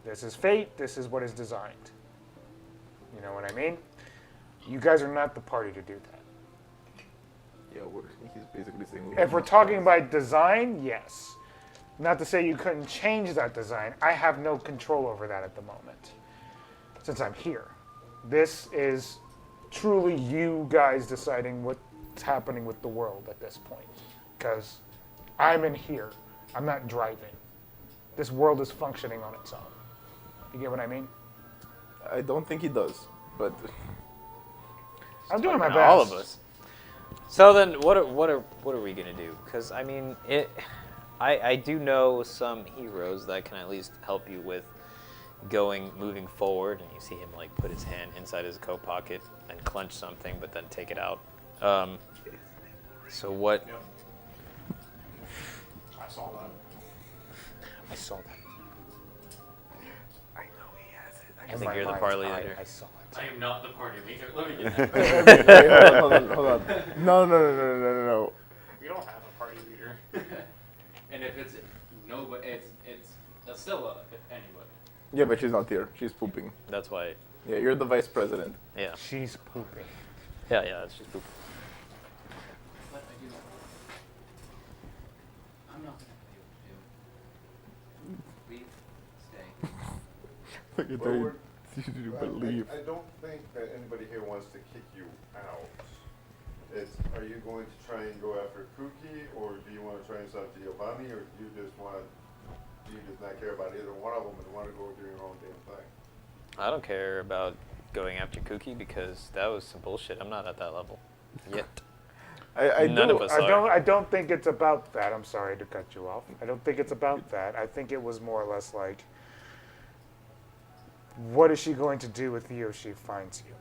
This is fate, this is what is designed. You know what I mean? You guys are not the party to do that. Yeah, he's basically saying. If we're talking about design, yes. Not to say you couldn't change that design. I have no control over that at the moment, since I'm here. This is truly you guys deciding what's happening with the world at this point. Because I'm in here. I'm not driving. This world is functioning on its own. You get what I mean? I don't think he does, but I'm doing my best. All of us. So then, what are we gonna do? Because I mean, I do know some heroes that can at least help you with moving forward. And you see him like put his hand inside his coat pocket and clench something, but then take it out. So what? I saw that. I saw that. I know he has it. I think you're the party leader. I saw it. I am not the party leader. Let me get that. Wait, hold on. No. We don't have a party leader. And if it's nobody, it's Asilla, anybody. Yeah, but she's not here. She's pooping. That's why. Yeah, you're the vice president. Yeah. She's pooping. Yeah. It's just poop. What I do? I'm not gonna be able to do. Leave. Stay. Look at Well, that. we're- You believe. I don't think that anybody here wants to kick you out. Are you going to try and go after Cookie, or do you want to try and stop Giovanni, or do you just not care about either one of them and want to go do your own damn thing? I don't care about going after Cookie because that was some bullshit. I'm not at that level yet. None of us are. I don't think it's about that. I'm sorry to cut you off. I don't think it's about that. I think it was more or less like, what is she going to do with you if she finds you?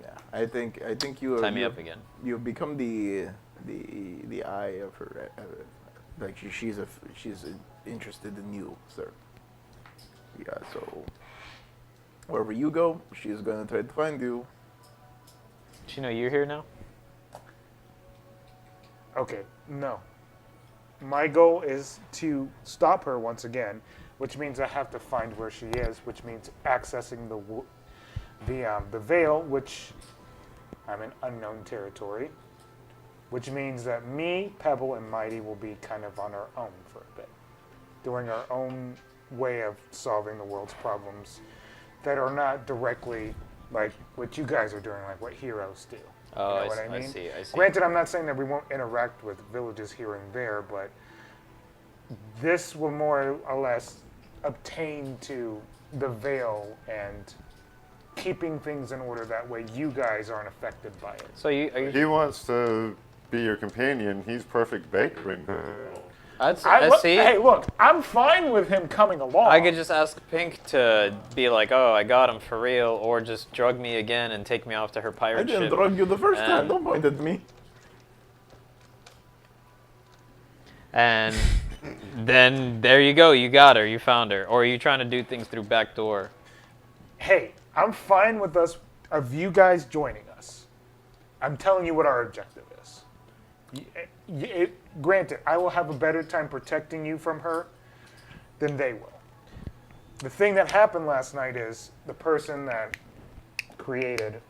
Yeah, I think you. Tie me up again. You become the eye of her. Like she's interested in you, sir. Yeah, so wherever you go, she's gonna try to find you. Do you know you're here now? Okay, no. My goal is to stop her once again, which means I have to find where she is, which means accessing the veil, which I'm in unknown territory, which means that me, Pebble, and Mighty will be kind of on our own for a bit, doing our own way of solving the world's problems that are not directly like what you guys are doing, like what heroes do. Oh, You know what I I mean? see. Granted, I'm not saying that we won't interact with villages here and there, but this will more or less obtain to the veil and keeping things in order. That way you guys aren't affected by it. So are He you? wants to be your companion. He's perfect baker in Hey, look, I'm fine with him coming along. I could just ask Pink to be like, oh, I got him for real, or just drug me again and take me off to her I pirate didn't ship. drug you the first time. And- Don't point at me. And then there you go, you got her, you found her. Or are you trying to do things through back door? Hey, I'm fine with you guys joining us. I'm telling you what our objective is. Granted, I will have a better time protecting you from her than they will. The thing that happened last night is the person that created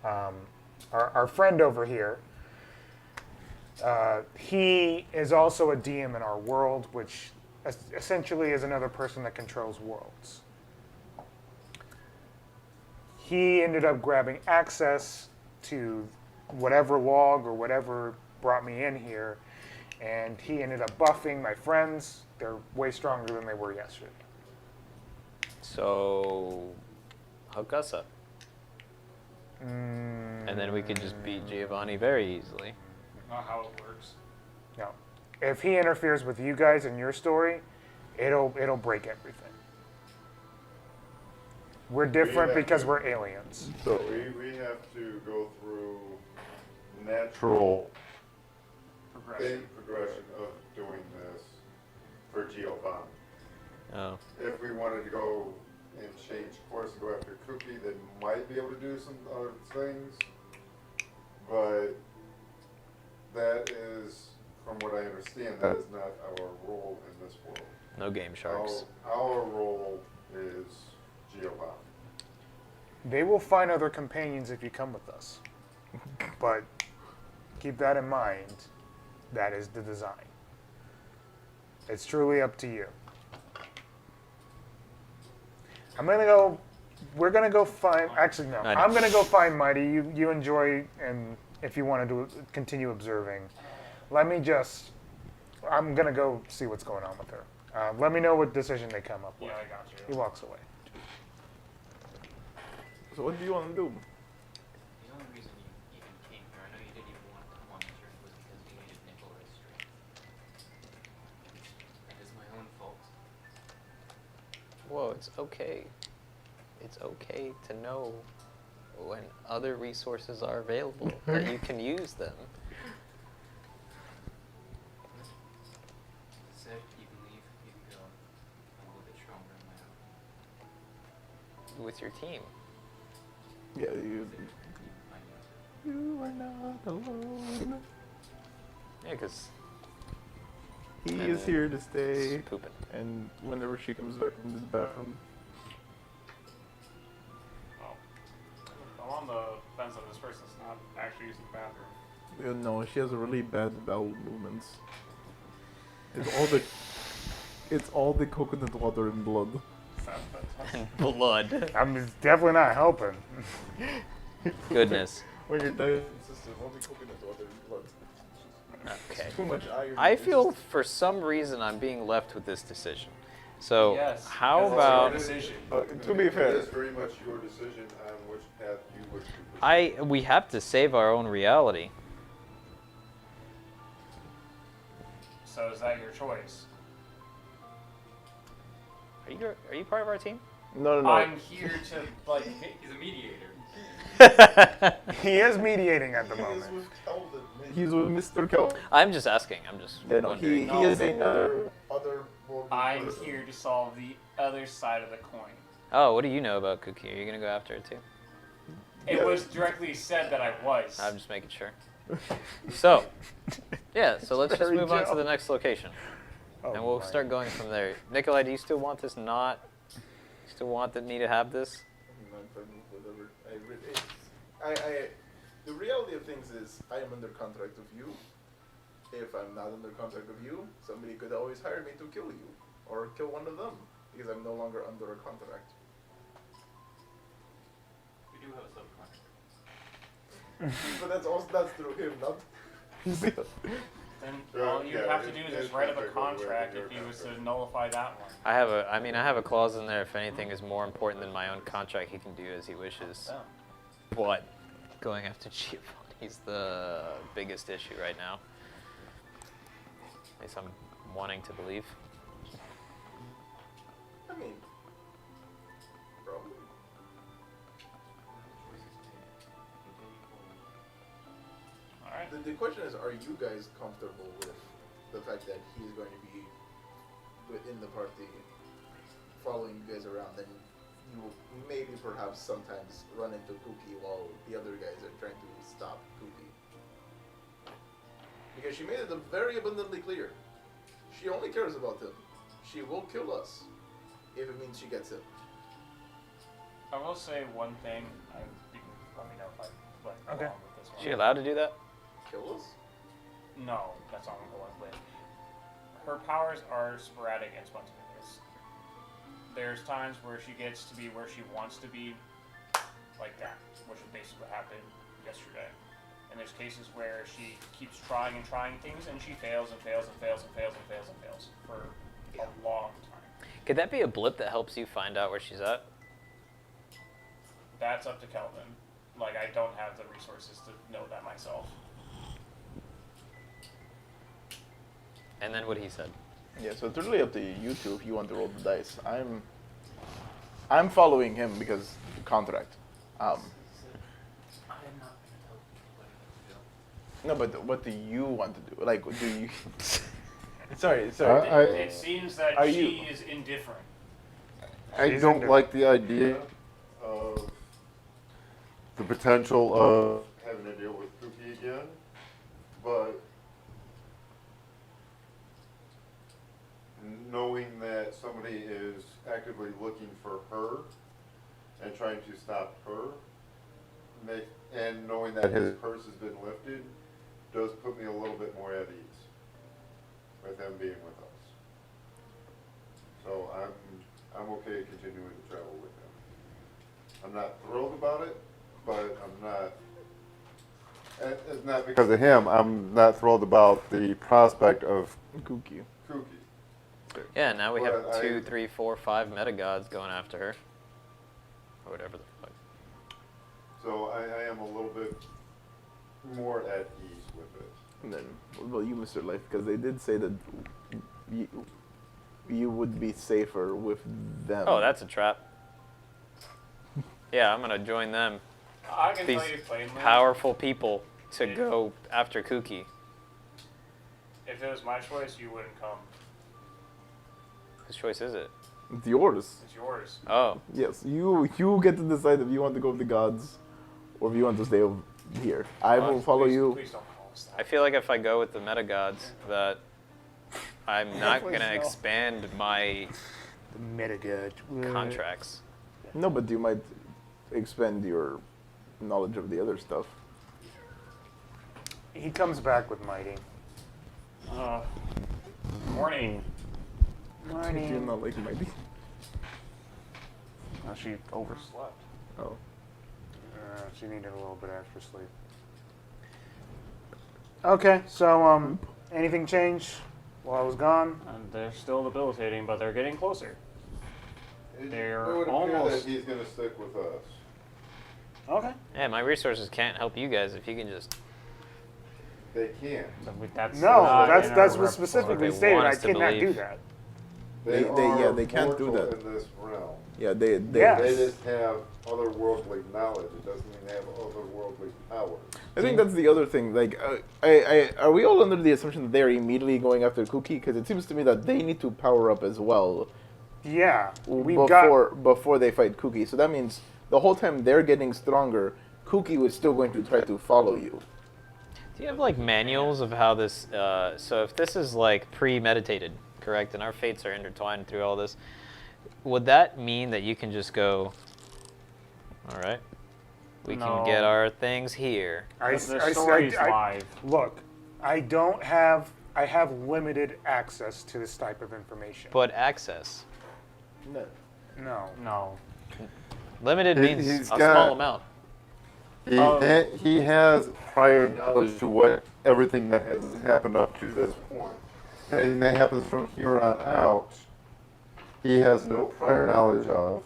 our friend over here, he is also a DM in our world, which essentially is another person that controls worlds. He ended up grabbing access to whatever log or whatever brought me in here, and he ended up buffing my friends. They're way stronger than they were yesterday. So, hook us up. And then we could just beat Giovanni very easily. Not how it works. No. If he interferes with you guys and your story, it'll break everything. We're different because we're aliens. So we have to go through natural progression of doing this for Geobomb. Oh. If we wanted to go and change course and go after Cookie, they might be able to do some other things. But that is, from what I understand, that is not our role in this world. No game sharks. Our role is Geobomb. They will find other companions if you come with us. But keep that in mind. That is the design. It's truly up to you. We're gonna go find, actually no, I'm gonna go find Mighty. You enjoy, and if you want to continue observing, I'm gonna go see what's going on with her. Let me know what decision they come up with. Yeah, I got you. He walks away. So what do you want to do? The only reason you even came here, I know you didn't even want to come on this trip, was because we needed Nicholas straight. That is my own fault. Whoa, it's okay. It's okay to know when other resources are available that you can use them. Said you can leave, you can go. I'm a little bit stronger on my own. With your team. Yeah, you I need to. are not alone. Yeah, because He is here to stay, pooping. and whenever she comes back from the bathroom, I'm on the fence that this person's not actually using the bathroom. you know, she has a really bad bowel movements. It's all the coconut water and blood. And blood. It's definitely not helping. Goodness. When your diet consists of only coconut water and blood. Okay. Too much iron. I feel for some reason I'm being left with this decision. So Yes, how because it's your about decision. To be It fair, is very much your decision on which path you wish to pursue. we have to save our own reality. So is that your choice? Are you part of our team? no. I'm here to like. He's a mediator. He is mediating at the He is moment. with Calvin. He's with Mr. Kelvin. I'm just asking. I'm just Yeah, no, wondering. he is another. Other world. I'm here to solve the other side of the coin. Oh, what do you know about Cookie? Are you gonna go after her too? It was directly said that I was. I'm just making sure. So, yeah. So let's just very move on to Joe. the next location, Oh, and we'll my. start going from there. Nikolai, do you still want this? Still want me to have this? I'm fine with whatever. The reality of things is, I am under contract with you. If I'm not under contract with you, somebody could always hire me to kill you, or kill one of them, because I'm no longer under a contract. We do have a subcontract. But that's through him, not. Then Yeah, all you yeah, have to it- do is his just write up a contract goes away contract with if your he was to contract. nullify that one. I have a clause in there. If anything is more important than my own contract, he can do as he wishes. Oh. What? Going after Giovanni's the biggest issue right now. At least I'm wanting to believe. I mean, probably. Alright. The question is, are you guys comfortable with the fact that he's going to be within the party, following you guys around, and you will maybe perhaps sometimes run into Cookie while the other guys are trying to stop Cookie? Because she made it very abundantly clear. She only cares about him. She will kill us if it means she gets him. I will say one thing. You can let me know if I went Okay. along with this one. Is she allowed to do that? Kill us? No, that's all I'm going with. Her powers are sporadic and spontaneous. There's times where she gets to be where she wants to be, like that, which is basically what happened yesterday. And there's cases where she keeps trying and trying things, and she fails and fails and fails and fails and fails and fails for a long time. Could that be a blip that helps you find out where she's at? That's up to Kelvin. Like, I don't have the resources to know that myself. And then what he said. Yeah, so it's really up to you two if you want to roll the dice. I'm following him because contract. I'm not gonna tell you what to do. No, but what do you want to do? Like, do you? sorry. It seems that Are she you- is indifferent. I She's don't into- like the idea of the potential of having to deal with Cookie again, but knowing that somebody is actively looking for her and trying to stop her, and knowing that his curse has been lifted, does put me a little bit more at ease with him being with us. So I'm okay continuing to travel with him. I'm not thrilled about it, but I'm not. It's not because of him. I'm not thrilled about the prospect of Cookie. Cookie. Yeah, now we have But 2, 3, 4, 5 meta gods going after her. Or whatever the fuck. So I am a little bit more at ease with it. And then, what about you, Mr. Life? Because they did say that you would be safer with them. Oh, that's a trap. Yeah, I'm gonna join them. I can These tell you plainly, powerful people to go after Kooky. if it was my choice, you wouldn't come. Whose choice is it? It's yours. It's yours. Oh, Yes, you get to decide if you want to go with the gods, or if you want to stay over here. I will follow Please- you. Please don't call us that. I feel like if I go with the meta gods, that I'm not Please gonna no. expand my The meta contracts. No, but you might expand your knowledge of the other stuff. He comes back with Mighty. Morning. Do you not like Mighty? She overslept. Oh. She needed a little bit extra sleep. Okay, so anything changed while I was gone? And they're still debilitating, but they're getting closer. They're It would appear almost- that he's going to stick with us. Okay. Yeah, my resources can't help you guys if you can just. They can't. That's No, not that's in that's our what report. specifically They stated. want I us to cannot do believe. that. They can't do mortal that. in this realm. Yeah, they Yeah. They just have otherworldly knowledge. It doesn't mean they have otherworldly powers. I think that's the other thing. Like, are we all under the assumption that they're immediately going after Cookie? Because it seems to me that they need to power up as well Yeah, we've got. before they fight Cookie. So that means the whole time they're getting stronger, Cookie was still going to try to follow you. Do you have like manuals of how this? So if this is like premeditated, correct, and our fates are intertwined through all this, would that mean that you can just go? All right, we can get No. our things here. The story's live. Look, I don't have. I have limited access to this type of information. But access. No. No. No. Limited means he's a got- small amount. He has prior knowledge to what everything that has happened up to this point. Anything that happens from here on out, he has no prior knowledge of,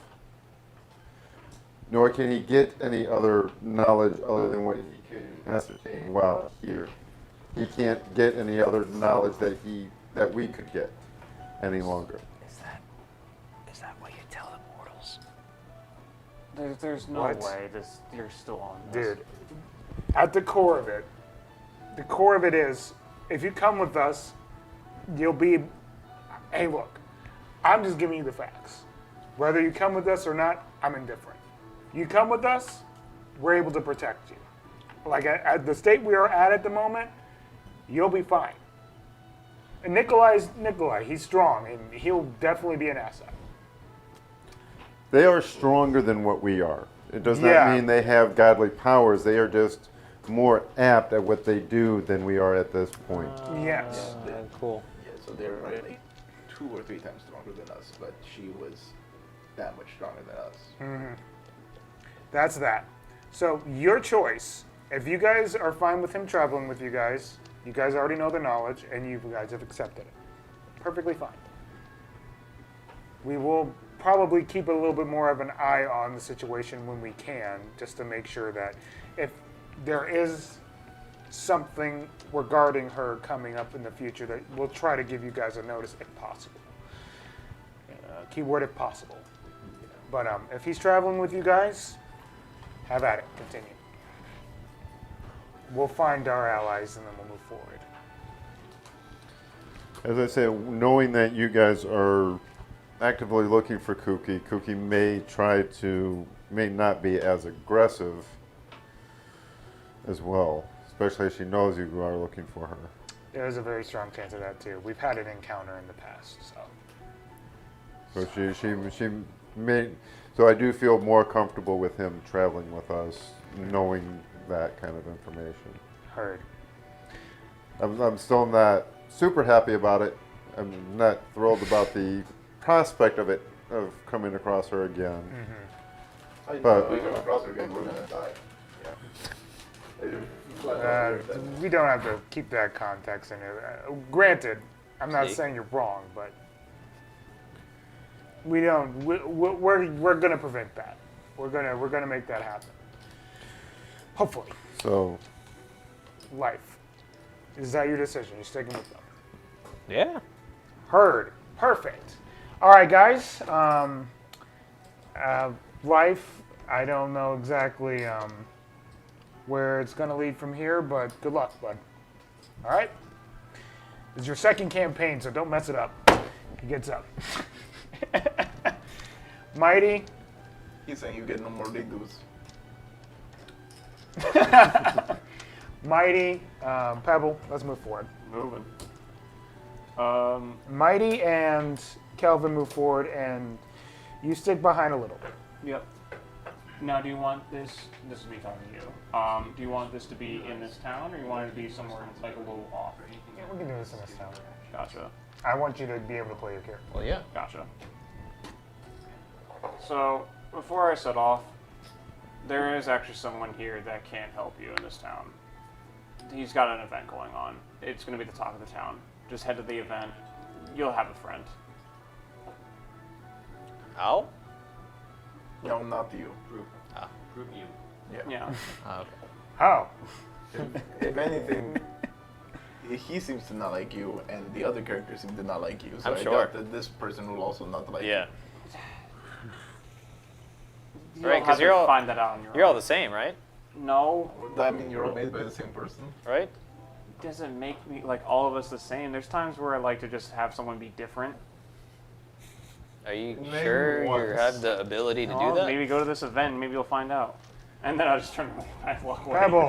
nor can he get any other knowledge other than what he can ascertain while here. He can't get any other knowledge that we could get any longer. Is that what you tell the mortals? There's no What? way you're still on this. Dude, at the core of it is, if you come with us, you'll be. Hey, look, I'm just giving you the facts. Whether you come with us or not, I'm indifferent. You come with us, we're able to protect you. Like at the state we are at the moment, you'll be fine. And Nikolai. He's strong, and he'll definitely be an asset. They are stronger than what we are. It does Yeah. not mean they have godly powers. They are just more apt at what they do than we are at this point. Yes. Cool. Yeah, so they're like 2 or 3 times stronger than us, but she was that much stronger than us. That's that. So your choice. If you guys are fine with him traveling with you guys already know the knowledge, and you guys have accepted it. Perfectly fine. We will probably keep a little bit more of an eye on the situation when we can, just to make sure that if there is something regarding her coming up in the future that we'll try to give you guys a notice if possible. Keyword if possible. But if he's traveling with you guys, have at it. Continue. We'll find our allies and then we'll move forward. As I say, knowing that you guys are actively looking for Kuki, Kuki may not be as aggressive as well, especially if she knows you are looking for her. There's a very strong chance of that too. We've had an encounter in the past, so. So she may. So I do feel more comfortable with him traveling with us, knowing that kind of information. Heard. I'm still not super happy about it. I'm not thrilled about the prospect of coming across her again. But we come across her again, we're gonna die. We don't have to keep that context in it. Granted, I'm not See? saying you're wrong, but we don't. We're gonna prevent that. We're gonna make that happen. Hopefully, so life. Is that your decision? You're sticking with them. Yeah. Heard. Perfect. All right, guys. Life. I don't know exactly where it's gonna lead from here, but good luck, bud. All right. This is your second campaign, so don't mess it up. He gets up. Mighty. He's saying you get no more big dudes. Mighty, Pebble, let's move forward. Moving. Mighty and Kelvin move forward, and you stick behind a little bit. Yep. Now, do you want this? This is me talking to you. Do you want this to be in this town, or you want it to be somewhere like a little off? Yeah, we can do this in this town. Gotcha. I want you to be able to play your character. Well, yeah. Gotcha. So, before I set off, there is actually someone here that can help you in this town. He's got an event going on. It's going to be the talk of the town. Just head to the event. You'll have a friend. Al? No, not you. Group you. Yeah. Okay. Oh. If anything, he seems to not like you, and the other characters seem to not like you. So I'm I sure. doubt that this person will also not like Yeah. You'll Right, have 'cause to you're all- find that out on your You're all own. the same, right? No, you. I mean, you're all made by the same person. Right? doesn't make me like all of us the same. There's times where I like to just have someone be different. Are you Name sure you once. have the ability to Well, do that? Maybe go to this event. Maybe you'll find out. And then I'll just turn around and walk away. Pebble.